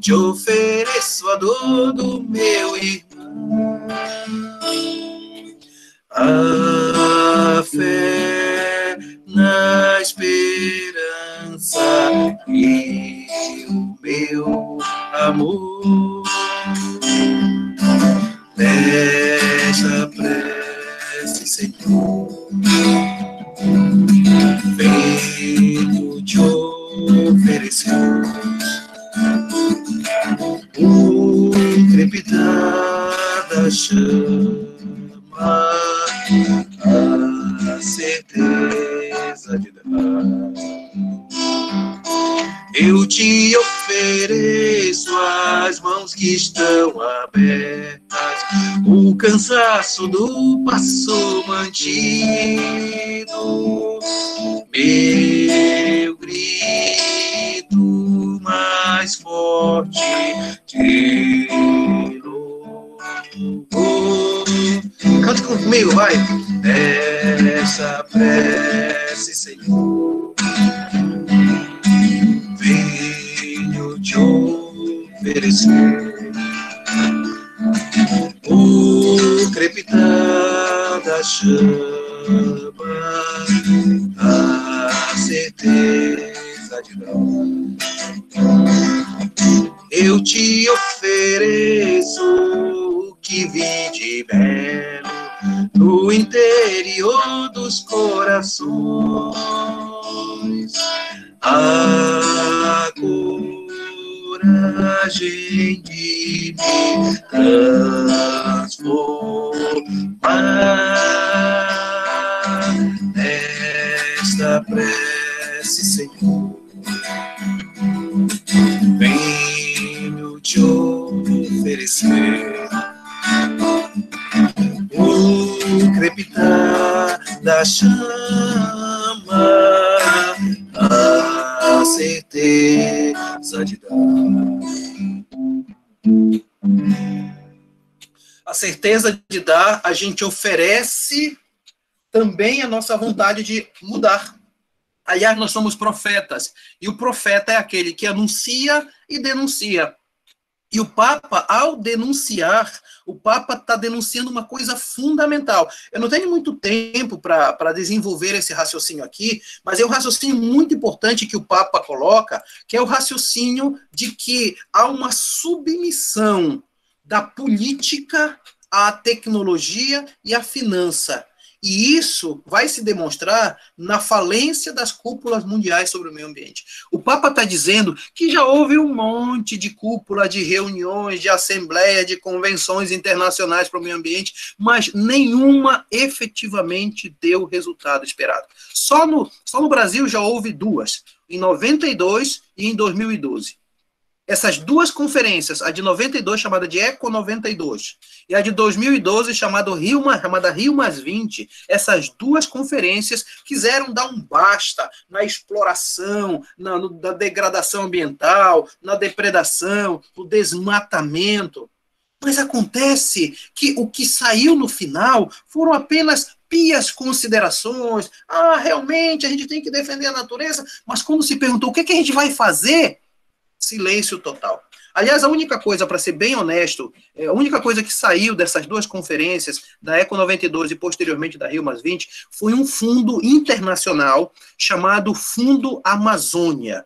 [SPEAKER 2] te ofereço a dor do meu irmão, a fé na esperança e o meu amor. Nesta prece, Senhor, venho te oferecer o crepitar da chama, a certeza de dar. Eu te ofereço as mãos que estão abertas, o cansaço do passo mantido, comigo, vai. Essa prece, Senhor, venho te oferecer o crepitar da chama, a certeza de não. Eu te ofereço o que vi de belo no interior dos corações, a coragem de me transformar nesta prece, Senhor. Venho te oferecer o crepitar da chama, a certeza de dar. A certeza de dar, a gente oferece também a nossa vontade de mudar. Aliás, nós somos profetas, e o profeta é aquele que anuncia e denuncia. E o Papa, ao denunciar, o Papa está denunciando uma coisa fundamental. Eu não tenho muito tempo para desenvolver esse raciocínio aqui, mas é um raciocínio muito importante que o Papa coloca, que é o raciocínio de que há uma submissão da política à tecnologia e à finança. E isso vai se demonstrar na falência das cúpulas mundiais sobre o meio ambiente. O Papa está dizendo que já houve um monte de cúpula, de reuniões, de assembleia, de convenções internacionais para o meio ambiente, mas nenhuma efetivamente deu o resultado esperado. Só no Brasil já houve duas, em 92 e em 2012. Essas duas conferências, a de 92, chamada de Eco 92, e a de 2012, chamada Rio+20, essas duas conferências quiseram dar um basta na exploração, na degradação ambiental, na depredação, no desmatamento. Mas acontece que o que saiu no final foram apenas pias considerações. Realmente, a gente tem que defender a natureza, mas quando se perguntou o que a gente vai fazer, silêncio total. Aliás, a única coisa, para ser bem honesto, a única coisa que saiu dessas duas conferências, da Eco 92 e posteriormente da Rio+20, foi um fundo internacional chamado Fundo Amazônia,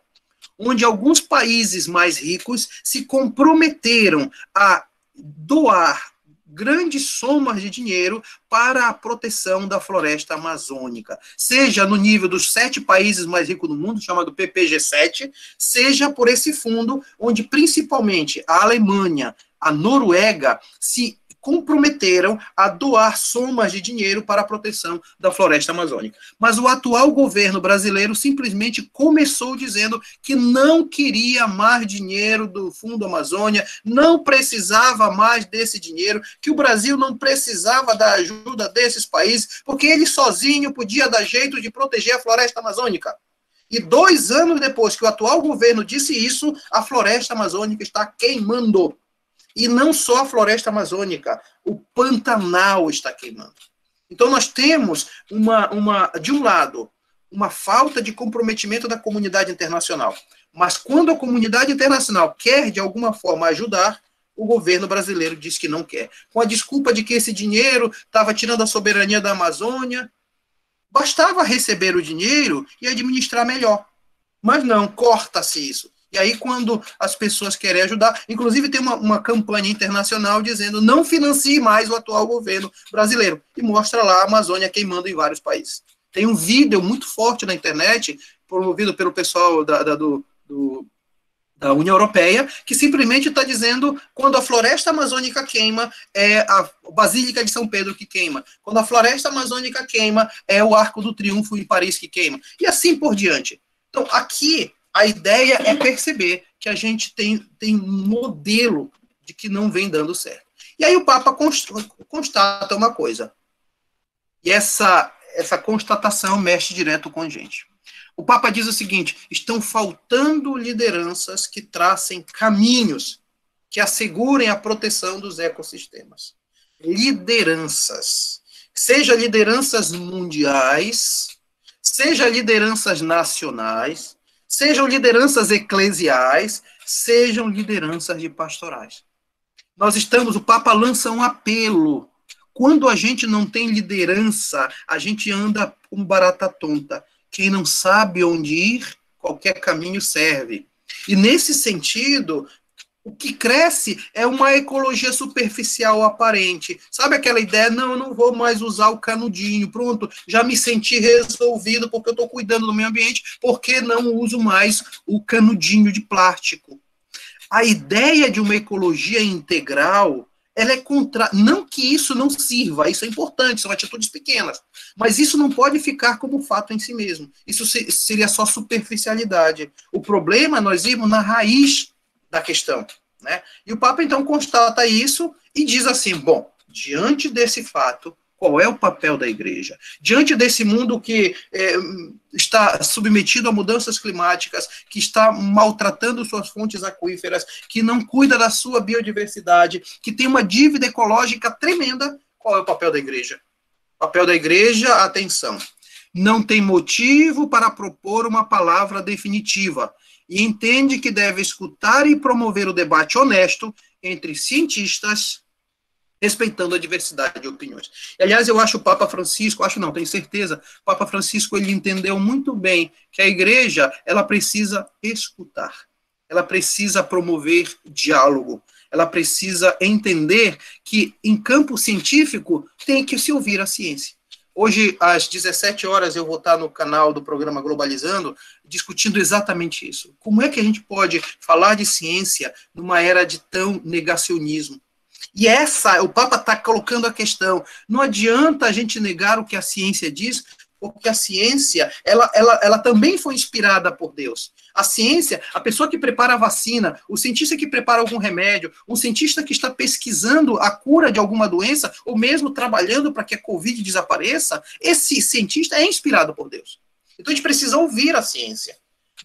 [SPEAKER 2] onde alguns países mais ricos se comprometeram a doar grandes somas de dinheiro para a proteção da floresta amazônica, seja no nível dos 7 países mais ricos do mundo, chamado PPG7, seja por esse fundo, onde principalmente a Alemanha, a Noruega, se comprometeram a doar somas de dinheiro para a proteção da floresta amazônica. Mas o atual governo brasileiro simplesmente começou dizendo que não queria mais dinheiro do Fundo Amazônia, não precisava mais desse dinheiro, que o Brasil não precisava da ajuda desses países, porque ele sozinho podia dar jeito de proteger a floresta amazônica. E 2 anos depois que o atual governo disse isso, a floresta amazônica está queimando. E não só a floresta amazônica, o Pantanal está queimando. Então nós temos, de um lado, uma falta de comprometimento da comunidade internacional. Mas quando a comunidade internacional quer, de alguma forma, ajudar, o governo brasileiro diz que não quer. Com a desculpa de que esse dinheiro estava tirando a soberania da Amazônia. Bastava receber o dinheiro e administrar melhor. Mas não, corta-se isso. E aí, quando as pessoas querem ajudar, inclusive tem uma campanha internacional dizendo não financie mais o atual governo brasileiro. E mostra lá a Amazônia queimando em vários países. Tem um vídeo muito forte na internet, promovido pelo pessoal da União Europeia, que simplesmente está dizendo quando a floresta amazônica queima, é a Basílica de São Pedro que queima. Quando a floresta amazônica queima, é o Arco do Triunfo em Paris que queima. E assim por diante. Então, aqui, a ideia é perceber que a gente tem um modelo de que não vem dando certo. E aí o Papa constata uma coisa. E essa constatação mexe direto com a gente. O Papa diz o seguinte: estão faltando lideranças que tracem caminhos que assegurem a proteção dos ecossistemas. Lideranças. seja lideranças mundiais, seja lideranças nacionais, sejam lideranças eclesiais, sejam lideranças de pastorais. O Papa lança um apelo. Quando a gente não tem liderança, a gente anda com barata tonta. Quem não sabe onde ir, qualquer caminho serve. E nesse sentido, o que cresce é uma ecologia superficial aparente. Sabe aquela ideia, não, eu não vou mais usar o canudinho, pronto, já me senti resolvido porque eu estou cuidando do meio ambiente, porque não uso mais o canudinho de plástico. A ideia de uma ecologia integral, ela é contra... Não que isso não sirva, isso é importante, são atitudes pequenas, mas isso não pode ficar como fato em si mesmo. Isso seria só superficialidade. O problema é nós irmos na raiz da questão, né? E o Papa, então, constata isso e diz assim, bom, diante desse fato, qual é o papel da igreja? Diante desse mundo que está submetido a mudanças climáticas, que está maltratando suas fontes aquíferas, que não cuida da sua biodiversidade, que tem uma dívida ecológica tremenda, qual é o papel da igreja? O papel da igreja, atenção, não tem motivo para propor uma palavra definitiva e entende que deve escutar e promover o debate honesto entre cientistas, respeitando a diversidade de opiniões. E, aliás, eu acho o Papa Francisco, tenho certeza, o Papa Francisco, ele entendeu muito bem que a igreja, ela precisa escutar, ela precisa promover diálogo, ela precisa entender que, em campo científico, tem que se ouvir a ciência. Hoje, às 17 horas, eu vou estar no canal do programa Globalizando, discutindo exatamente isso. Como é que a gente pode falar de ciência numa era de tão negacionismo? E o Papa está colocando a questão, não adianta a gente negar o que a ciência diz, porque a ciência, ela também foi inspirada por Deus. A ciência, a pessoa que prepara a vacina, o cientista que prepara algum remédio, um cientista que está pesquisando a cura de alguma doença, ou mesmo trabalhando para que a Covid desapareça, esse cientista é inspirado por Deus. Então a gente precisa ouvir a ciência.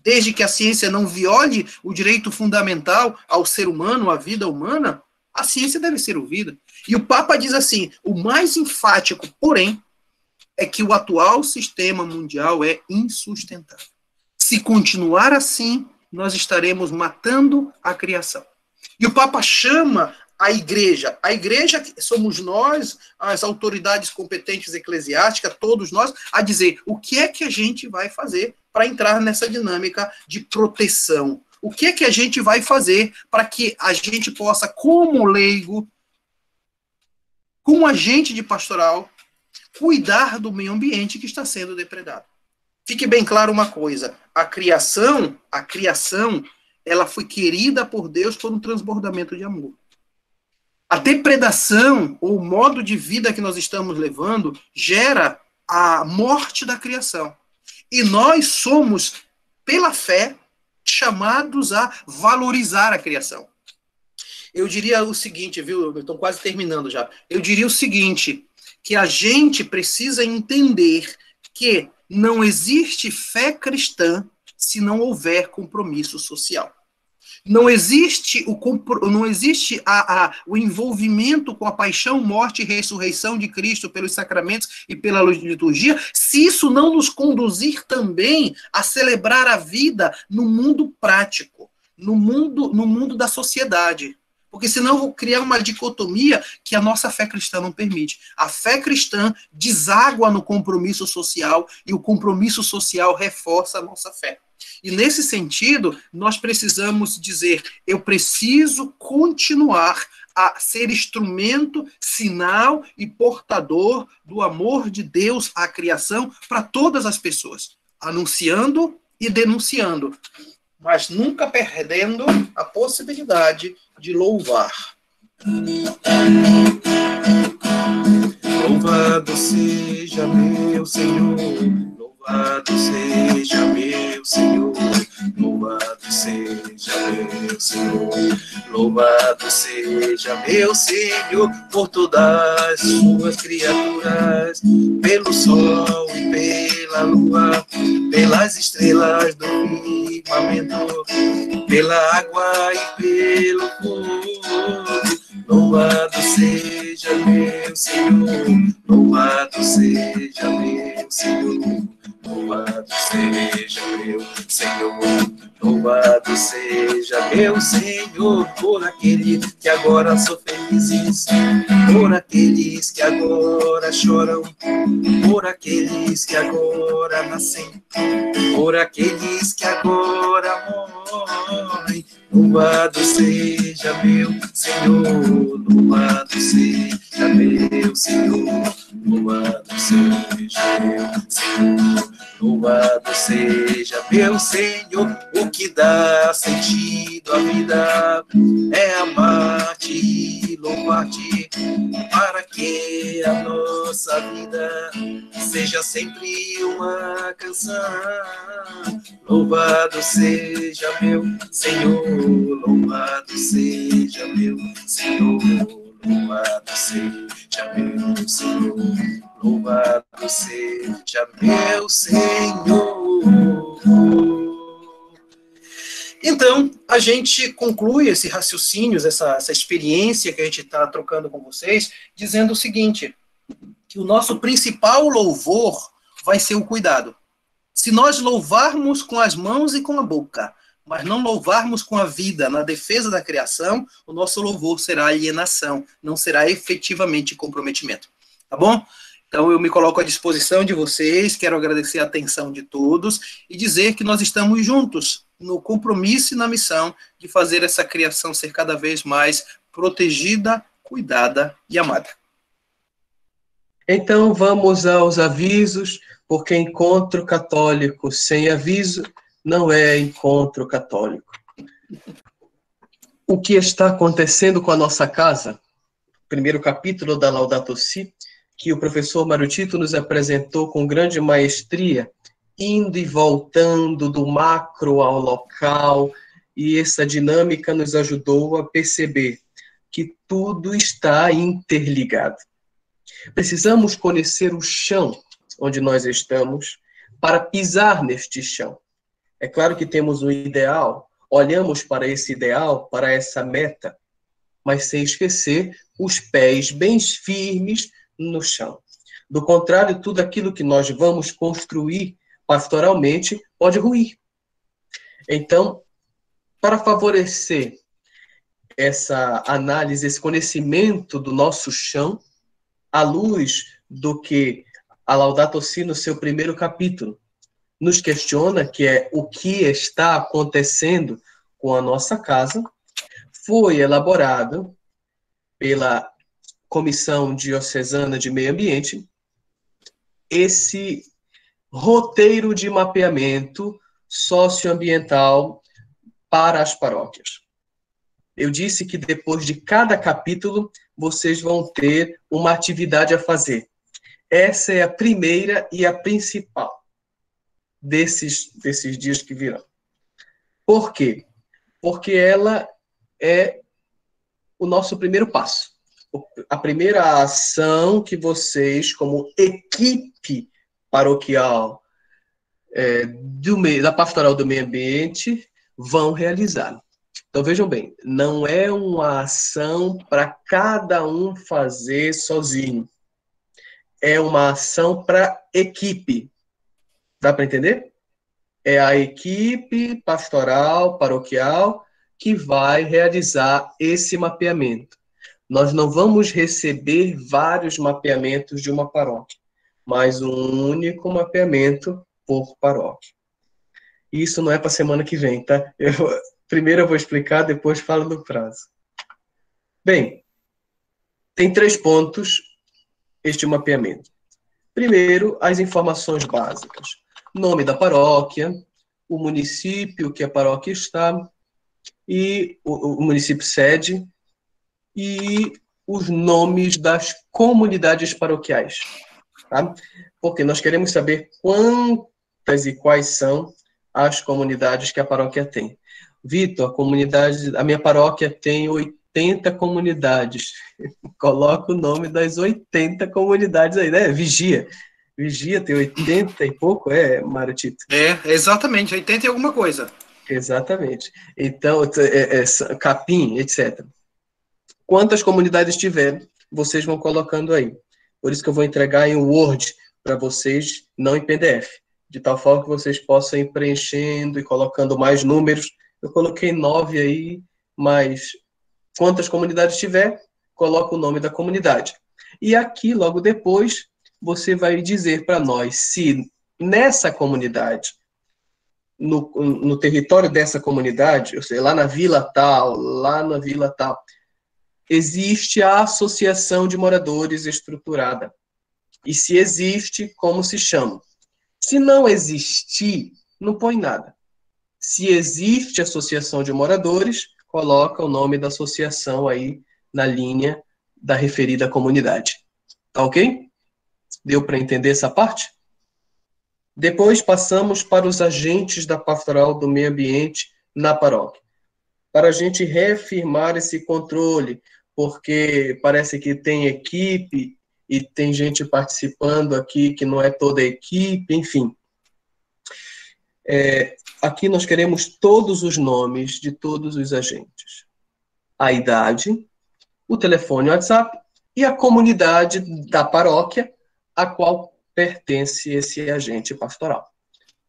[SPEAKER 2] Desde que a ciência não viole o direito fundamental ao ser humano, à vida humana, a ciência deve ser ouvida. E o Papa diz assim, o mais enfático, porém, é que o atual sistema mundial é insustentável. Se continuar assim, nós estaremos matando a criação. E o Papa chama a igreja que somos nós, as autoridades competentes eclesiásticas, todos nós, a dizer o que é que a gente vai fazer para entrar nessa dinâmica de proteção. O que é que a gente vai fazer para que a gente possa, como leigo, como agente de pastoral, cuidar do meio ambiente que está sendo depredado. Fique bem claro uma coisa, a criação, ela foi querida por Deus por um transbordamento de amor. A depredação, ou o modo de vida que nós estamos levando, gera a morte da criação. E nós somos, pela fé, chamados a valorizar a criação. Eu diria o seguinte, viu? Estou quase terminando já. Eu diria o seguinte, que a gente precisa entender que não existe fé cristã se não houver compromisso social. Não existe o envolvimento com a paixão, morte e ressurreição de Cristo pelos sacramentos e pela liturgia, se isso não nos conduzir também a celebrar a vida no mundo prático, no mundo da sociedade. Porque senão eu vou criar uma dicotomia que a nossa fé cristã não permite. A fé cristã deságua no compromisso social e o compromisso social reforça a nossa fé. E nesse sentido, nós precisamos dizer, eu preciso continuar a ser instrumento, sinal e portador do amor de Deus à criação para todas as pessoas, anunciando e denunciando, mas nunca perdendo a possibilidade de louvar.
[SPEAKER 3] Louvado seja meu Senhor, louvado seja meu Senhor, louvado seja meu Senhor, louvado seja meu Senhor, por todas as suas criaturas, pelo sol e pela lua, pelas estrelas do firmamento, pela água e pelo fogo. Louvado seja meu Senhor, louvado seja meu Senhor. Louvado seja meu Senhor por aqueles que agora são felizes, por aqueles que agora choram, por aqueles que agora nascem, por aqueles que agora morrem. Louvado seja meu Senhor, louvado seja meu Senhor, louvado seja meu Senhor, louvado seja meu Senhor. O que dá sentido à vida é amar-te e louvar-te, para que a nossa vida seja sempre uma canção. Louvado seja meu Senhor, louvado seja meu Senhor, louvado seja meu Senhor, louvado seja meu Senhor.
[SPEAKER 2] Então, a gente conclui esse raciocínio, essa experiência que a gente está trocando com vocês, dizendo o seguinte, que o nosso principal louvor vai ser o cuidado. Se nós louvarmos com as mãos e com a boca, mas não louvarmos com a vida na defesa da criação, o nosso louvor será alienação, não será efetivamente comprometimento. Tá bom? Então eu me coloco à disposição de vocês, quero agradecer a atenção de todos e dizer que nós estamos juntos no compromisso e na missão de fazer essa criação ser cada vez mais protegida, cuidada e amada.
[SPEAKER 1] Então vamos aos avisos, porque encontro católico sem aviso não é encontro católico. O que está acontecendo com a nossa casa? Primeiro capítulo da Laudato Si, que o professor Mário Tito nos apresentou com grande maestria, indo e voltando do macro ao local, e essa dinâmica nos ajudou a perceber que tudo está interligado. Precisamos conhecer o chão onde nós estamos para pisar neste chão. É claro que temos um ideal, olhamos para esse ideal, para essa meta, mas sem esquecer os pés bem firmes no chão. Do contrário, tudo aquilo que nós vamos construir pastoralmente pode ruir. Então, para favorecer essa análise, esse conhecimento do nosso chão, à luz do que a Laudato Si, no seu primeiro capítulo, nos questiona, que é o que está acontecendo com a nossa casa, foi elaborado pela Comissão Diocesana de Meio Ambiente esse roteiro de mapeamento socioambiental para as paróquias. Eu disse que depois de cada capítulo, vocês vão ter uma atividade a fazer. Essa é a primeira e a principal desses dias que virão. Por quê? Porque ela é o nosso primeiro passo. A primeira ação que vocês, como equipe paroquial da Pastoral do Meio Ambiente, vão realizar. Então, vejam bem, não é uma ação para cada um fazer sozinho. É uma ação para equipe. Dá para entender? É a equipe pastoral, paroquial, que vai realizar esse mapeamento. Nós não vamos receber vários mapeamentos de uma paróquia, mas um único mapeamento por paróquia. Isso não é para a semana que vem, tá? Primeiro eu vou explicar, depois falo do prazo. Bem, tem 3 pontos este mapeamento. Primeiro, as informações básicas. Nome da paróquia, o município que a paróquia está, e o município sede, e os nomes das comunidades paroquiais. Tá? Porque nós queremos saber quantas e quais são as comunidades que a paróquia tem. Vitor, a minha paróquia tem 80 comunidades. Coloca o nome das 80 comunidades aí, né? Vigia tem 80 e pouco, Mário Tito?
[SPEAKER 2] Exatamente, 80 e alguma coisa.
[SPEAKER 1] Exatamente. Então, Capim, etc. Quantas comunidades tiver, vocês vão colocando aí. Por isso que eu vou entregar em Word para vocês, não em PDF. de tal forma que vocês possam ir preenchendo e colocando mais números. Eu coloquei 9 aí, mas quantas comunidades tiver, coloca o nome da comunidade. E aqui, logo depois, você vai dizer para nós se nessa comunidade, no território dessa comunidade, ou seja, lá na vila tal, existe a associação de moradores estruturada. E se existe, como se chama? Se não existir, não põe nada. Se existe associação de moradores, coloca o nome da associação aí na linha da referida comunidade. Tá ok? Deu para entender essa parte? Depois passamos para os agentes da pastoral do meio ambiente na paróquia. Para a gente reafirmar esse controle, porque parece que tem equipe e tem gente participando aqui que não é toda a equipe, enfim. Aqui nós queremos todos os nomes de todos os agentes. A idade, o telefone, o WhatsApp e a comunidade da paróquia a qual pertence esse agente pastoral.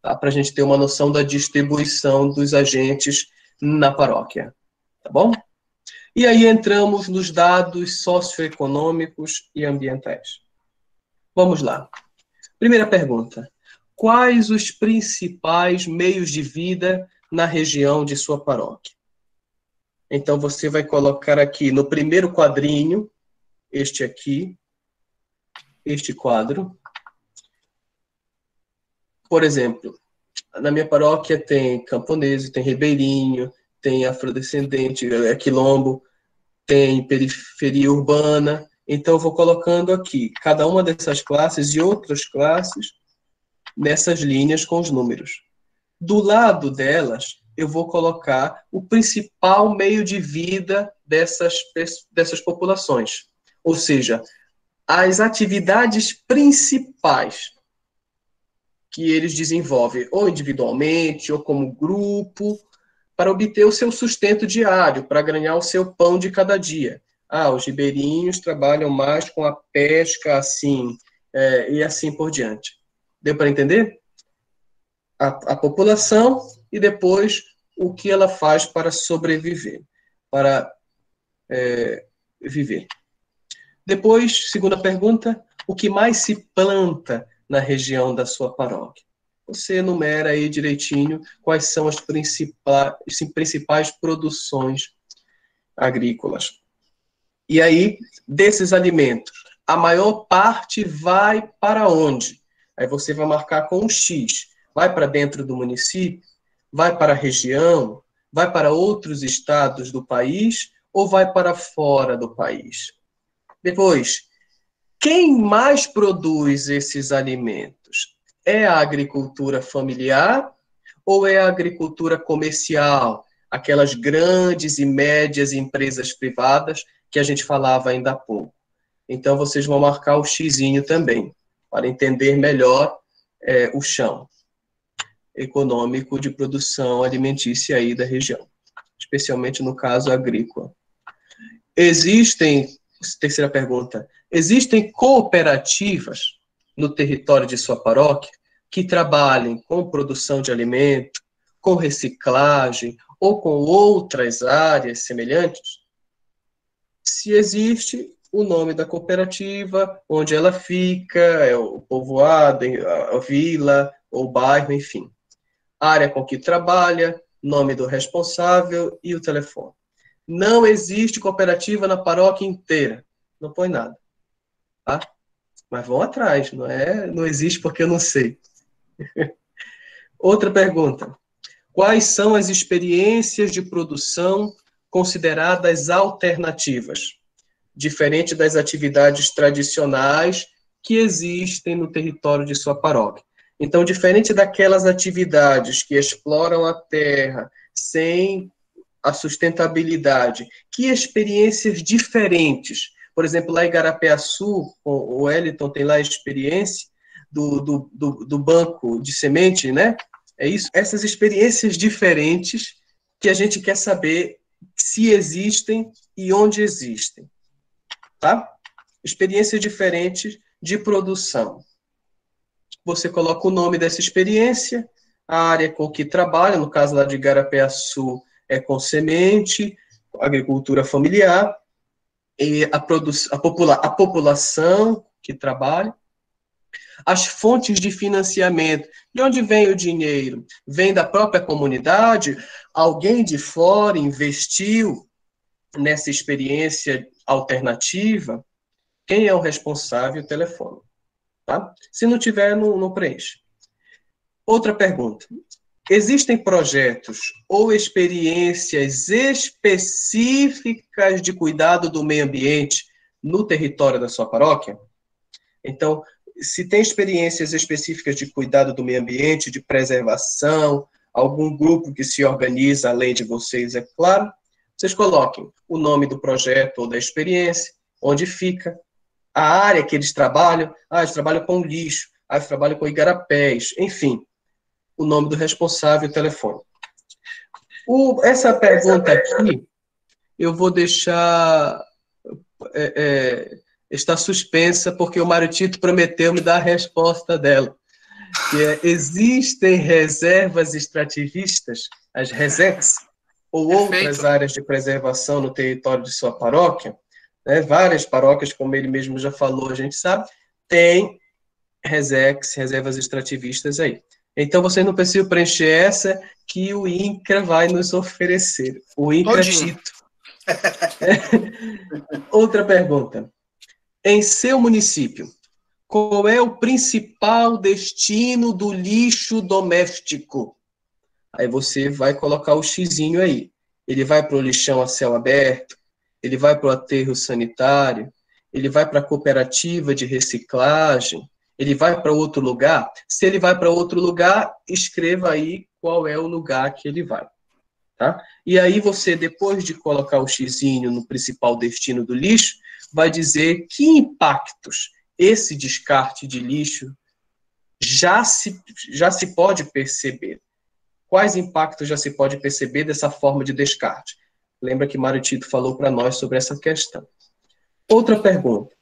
[SPEAKER 1] Tá? Para a gente ter uma noção da distribuição dos agentes na paróquia. Tá bom? E aí entramos nos dados socioeconômicos e ambientais. Vamos lá. Primeira pergunta. Quais os principais meios de vida na região de sua paróquia? Então, você vai colocar aqui no primeiro quadrinho, este aqui, este quadro. Por exemplo, na minha paróquia tem camponês, tem ribeirinho, tem afrodescendente, quilombo, tem periferia urbana. Então, eu vou colocando aqui cada uma dessas classes e outras classes nessas linhas com os números. Do lado delas, eu vou colocar o principal meio de vida dessas populações. Ou seja, as atividades principais que eles desenvolvem, ou individualmente, ou como grupo, para obter o seu sustento diário, para ganhar o seu pão de cada dia. Os ribeirinhos trabalham mais com a pesca, assim, e assim por diante. Deu para entender? A população e depois o que ela faz para sobreviver, para viver. Depois, segunda pergunta, o que mais se planta na região da sua paróquia? Você enumera aí direitinho quais são as principais produções agrícolas. E aí, desses alimentos, a maior parte vai para onde? Aí você vai marcar com um X. Vai para dentro do município? Vai para a região? Vai para outros estados do país? Ou vai para fora do país? Depois, quem mais produz esses alimentos? É a agricultura familiar ou é a agricultura comercial? Aquelas grandes e médias empresas privadas que a gente falava ainda há pouco. Então, vocês vão marcar o xizinho também, para entender melhor o chão econômico de produção alimentícia aí da região, especialmente no caso agrícola. Terceira pergunta, existem cooperativas no território de sua paróquia que trabalhem com produção de alimento, com reciclagem ou com outras áreas semelhantes? Se existe, o nome da cooperativa, onde ela fica, o povoado, a vila, ou bairro, enfim. Área com que trabalha, nome do responsável e o telefone. Não existe cooperativa na paróquia inteira. Não põe nada. Tá? Mas vão atrás, não existe porque eu não sei. Outra pergunta. Quais são as experiências de produção consideradas alternativas, diferente das atividades tradicionais que existem no território de sua paróquia? Então, diferente daquelas atividades que exploram a terra sem a sustentabilidade, que experiências diferentes? Por exemplo, lá em Igarapé-Açu, o Wellington tem lá a experiência do banco de semente, né? É isso? Essas experiências diferentes que a gente quer saber se existem e onde existem. Tá? Experiências diferentes de produção. você coloca o nome dessa experiência, a área com que trabalha, no caso lá de Igarapé-Açu, é com semente, agricultura familiar, e a população que trabalha, as fontes de financiamento, de onde vem o dinheiro? Vem da própria comunidade? Alguém de fora investiu nessa experiência alternativa? Quem é o responsável? O telefone. Tá? Se não tiver, não preenche. Outra pergunta. Existem projetos ou experiências específicas de cuidado do meio ambiente no território da sua paróquia? Então, se tem experiências específicas de cuidado do meio ambiente, de preservação, algum grupo que se organiza além de vocês, é claro, vocês coloquem o nome do projeto ou da experiência, onde fica, a área que eles trabalham, eles trabalham com lixo, eles trabalham com igarapés, enfim, o nome do responsável e o telefone. Essa pergunta aqui, eu vou deixar... está suspensa, porque o Mário Tito prometeu me dar a resposta dela. Que existem reservas extrativistas, as RESEX, ou outras áreas de preservação no território de sua paróquia, né? Várias paróquias, como ele mesmo já falou, a gente sabe, tem RESEX, reservas extrativistas aí. Então, vocês não precisam preencher essa que o INCRA vai nos oferecer. O INCRA Tito. Outra pergunta. Em seu município, qual é o principal destino do lixo doméstico? Aí você vai colocar o xizinho aí. Ele vai para o lixão a céu aberto, ele vai para o aterro sanitário, ele vai para a cooperativa de reciclagem, ele vai para outro lugar? Se ele vai para outro lugar, escreva aí qual é o lugar que ele vai. Tá? E aí você, depois de colocar o xizinho no principal destino do lixo, vai dizer que impactos esse descarte de lixo já se pode perceber. Quais impactos já se pode perceber dessa forma de descarte? Lembra que Mário Tito falou para nós sobre essa questão. Outra pergunta.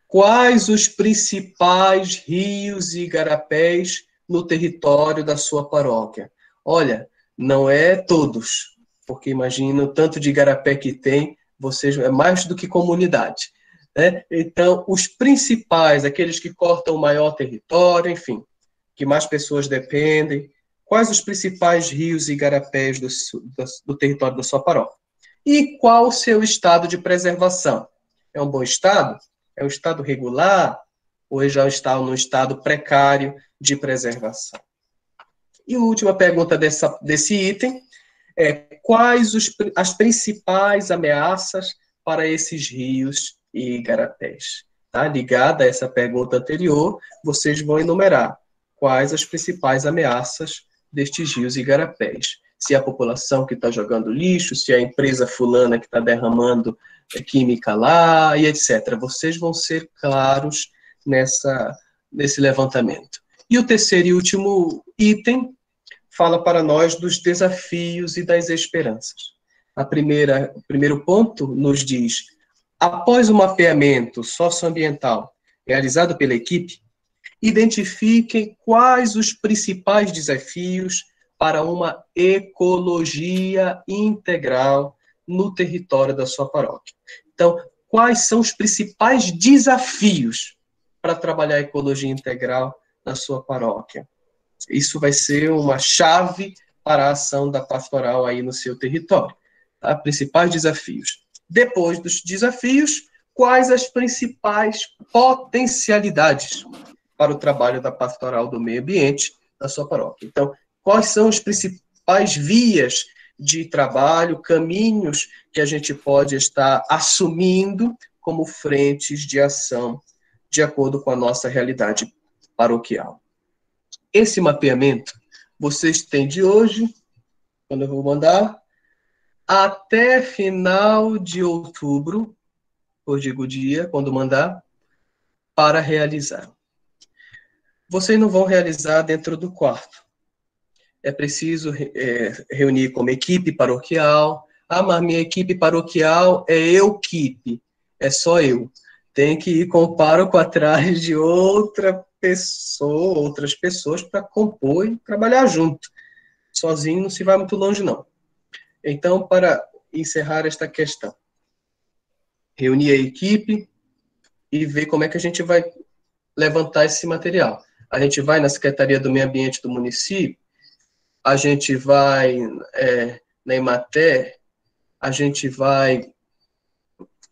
[SPEAKER 1] Quais os principais rios e igarapés no território da sua paróquia? Olha, não é todos, porque imagina o tanto de igarapé que tem, vocês é mais do que comunidade. Né? Então, os principais, aqueles que cortam o maior território, enfim, que mais pessoas dependem, quais os principais rios e igarapés do território da sua paróquia? E qual o seu estado de preservação? É um bom estado? É um estado regular? Ou já está num estado precário de preservação? E a última pergunta desse item é: quais as principais ameaças para esses rios e igarapés? Tá? Ligada a essa pergunta anterior, vocês vão enumerar quais as principais ameaças destes rios e igarapés. Se é a população que está jogando lixo, se é a empresa fulana que está derramando química lá, e etc. Vocês vão ser claros nesse levantamento. E o terceiro e último item fala para nós dos desafios e das esperanças. O primeiro ponto nos diz: após o mapeamento socioambiental realizado pela equipe, identifiquem quais os principais desafios para uma ecologia integral no território da sua paróquia. Então, quais são os principais desafios para trabalhar a ecologia integral na sua paróquia? Isso vai ser uma chave para a ação da pastoral aí no seu território. Tá? Principais desafios. Depois dos desafios, quais as principais potencialidades para o trabalho da pastoral do meio ambiente da sua paróquia? Então, quais são as principais vias de trabalho, caminhos que a gente pode estar assumindo como frentes de ação de acordo com a nossa realidade paroquial? Esse mapeamento vocês têm de hoje, quando eu vou mandar, até final de outubro, eu digo o dia, quando mandar, para realizar. Vocês não vão realizar dentro do quarto. É preciso reunir como equipe paroquial. Mas minha equipe paroquial é eu-equipe, é só eu. Tem que ir com o pároco atrás de outra outras pessoas para compor e trabalhar junto. Sozinho não se vai muito longe, não. Então, para encerrar esta questão, reunir a equipe e ver como é que a gente vai levantar esse material. A gente vai na Secretaria do Meio Ambiente do município, a gente vai na Emater, a gente vai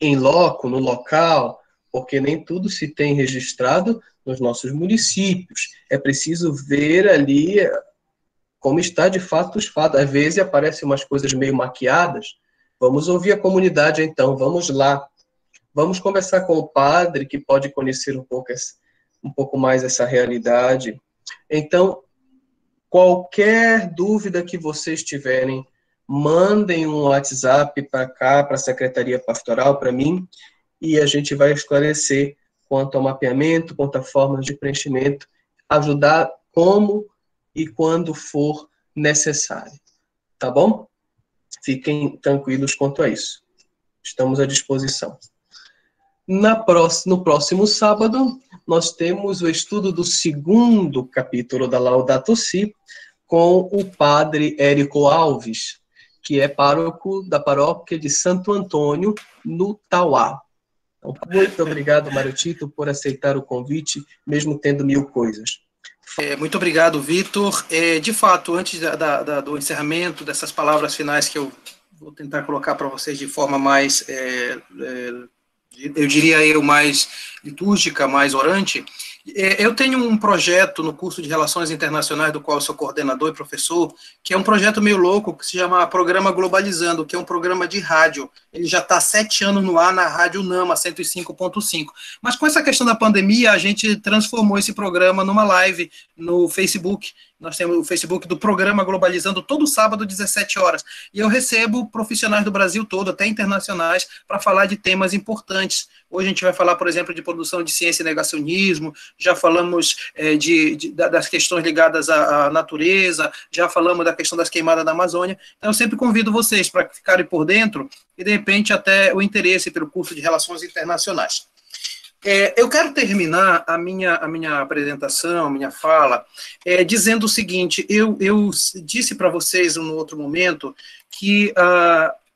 [SPEAKER 1] em loco, no local, porque nem tudo se tem registrado nos nossos municípios. É preciso ver ali como está de fato os fatos. Às vezes aparecem umas coisas meio maquiadas. Vamos ouvir a comunidade, então, vamos lá. Vamos conversar com o padre, que pode conhecer um pouco mais essa realidade. Então, qualquer dúvida que vocês tiverem, mandem um WhatsApp para cá, para a Secretaria Pastoral, para mim, e a gente vai esclarecer quanto ao mapeamento, quanto a formas de preenchimento, ajudar como e quando for necessário. Tá bom? Fiquem tranquilos quanto a isso. Estamos à disposição. No próximo sábado, nós temos o estudo do 2º capítulo da Laudato Si com o padre Érico Alves, que é pároco da paróquia de Santo Antônio, no Tauá. Então, muito obrigado, Mário Tito, por aceitar o convite, mesmo tendo 1000 coisas.
[SPEAKER 2] Muito obrigado, Vitor. De fato, antes do encerramento, dessas palavras finais que eu vou tentar colocar para vocês de forma mais, eu diria mais litúrgica, mais orante, eu tenho um projeto no curso de Relações Internacionais, do qual eu sou coordenador e professor, que é um projeto meio louco, que se chama Programa Globalizando, que é um programa de rádio. Ele já está há 7 anos no ar na Rádio Nama 105.5. Mas com essa questão da pandemia, a gente transformou esse programa numa live no Facebook. Nós temos o Facebook do Programa Globalizando todo sábado, 17 horas. E eu recebo profissionais do Brasil todo, até internacionais, para falar de temas importantes. Hoje a gente vai falar, por exemplo, de produção de ciência e negacionismo, já falamos das questões ligadas à natureza, já falamos da questão das queimadas da Amazônia. Então eu sempre convido vocês para ficarem por dentro e, de repente, até o interesse pelo curso de Relações Internacionais. Eu quero terminar a minha apresentação, a minha fala, dizendo o seguinte: eu disse para vocês no outro momento que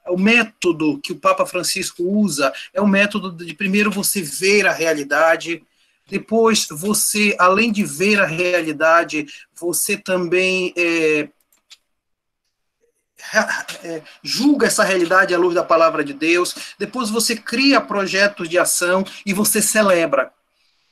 [SPEAKER 2] o método que o Papa Francisco usa é o método de primeiro você ver a realidade, depois você, além de ver a realidade, você também julga essa realidade à luz da palavra de Deus, depois você cria projetos de ação e você celebra.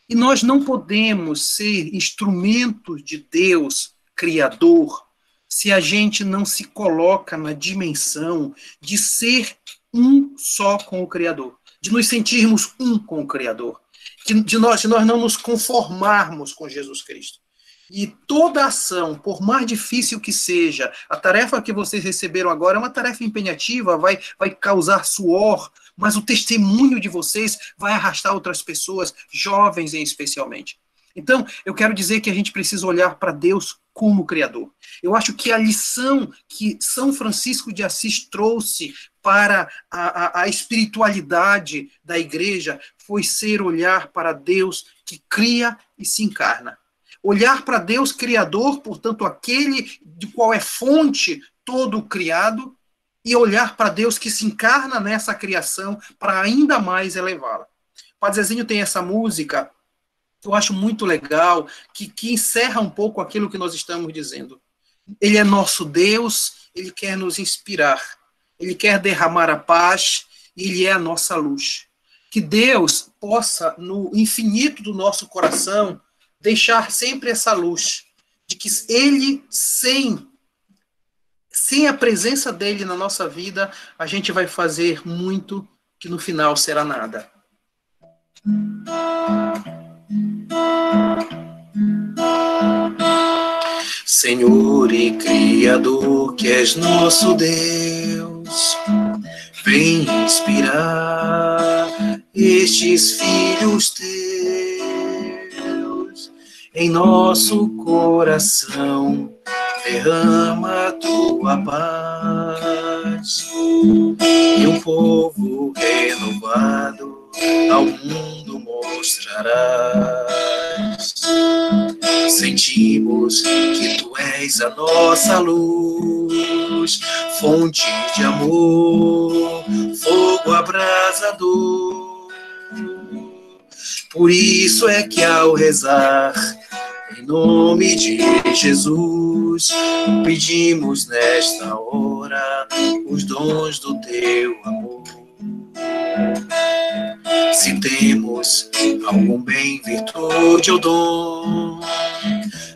[SPEAKER 2] E nós não podemos ser instrumentos de Deus, Criador, se a gente não se coloca na dimensão de ser um só com o Criador, de nos sentirmos um com o Criador, de nós não nos conformarmos com Jesus Cristo. E toda ação, por mais difícil que seja, a tarefa que vocês receberam agora é uma tarefa empenhativa, vai causar suor, mas o testemunho de vocês vai arrastar outras pessoas, jovens especialmente. Então, eu quero dizer que a gente precisa olhar para Deus como Criador. Eu acho que a lição que São Francisco de Assis trouxe para a espiritualidade da igreja foi ser olhar para Deus que cria e se encarna. Olhar para Deus Criador, portanto, aquele de qual é fonte todo o criado, e olhar para Deus que se encarna nessa criação para ainda mais elevá-la. O Padre Zezinho tem essa música que eu acho muito legal, que encerra um pouco aquilo que nós estamos dizendo. Ele é nosso Deus, ele quer nos inspirar, ele quer derramar a paz, e ele é a nossa luz. Que Deus possa, no infinito do nosso coração, deixar sempre essa luz, de que ele, sem a presença dele na nossa vida, a gente vai fazer muito que no final será nada.
[SPEAKER 3] Senhor e Criador, que és nosso Deus, vem inspirar estes filhos teus em nosso coração, derrama a tua paz, e um povo renovado ao mundo mostrarás. sentimos que tu és a nossa luz, fonte de amor, fogo abrasador. Por isso é que ao rezar, em nome de Jesus, pedimos nesta hora os dons do teu amor. Se temos algum bem, virtude ou dom,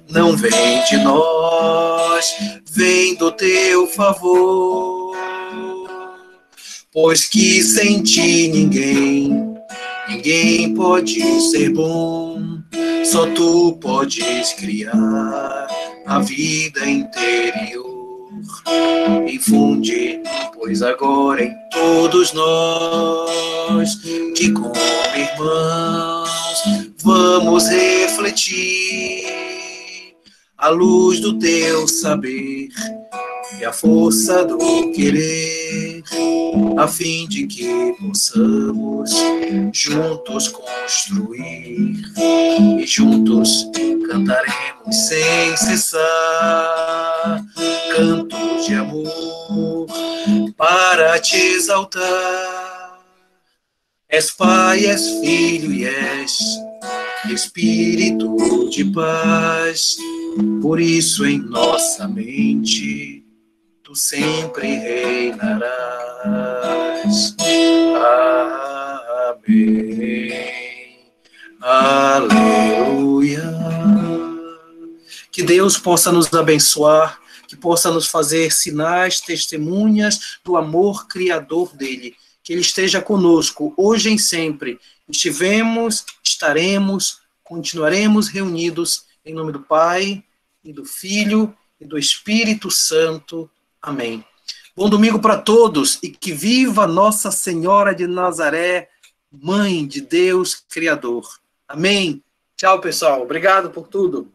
[SPEAKER 3] não vem de nós, vem do teu favor. Pois que sem ti ninguém pode ser bom, só tu podes criar a vida interior. Infunde, pois agora em todos nós, que como irmãos vamos refletir a luz do teu saber e a força do querer, a fim de que possamos juntos construir e juntos cantaremos sem cessar cantos de amor para te exaltar. És Pai, és Filho e és Espírito de paz, por isso em nossa mente tu sempre reinarás. Amém. Aleluia. Que Deus possa nos abençoar, que possa nos fazer sinais, testemunhas do amor criador dele. Que ele esteja conosco, hoje e sempre. Estivemos, estaremos, continuaremos reunidos em nome do Pai, e do Filho, e do Espírito Santo. Amém. Bom domingo para todos, e que viva Nossa Senhora de Nazaré, Mãe de Deus Criador. Amém. Tchau, pessoal. Obrigado por tudo.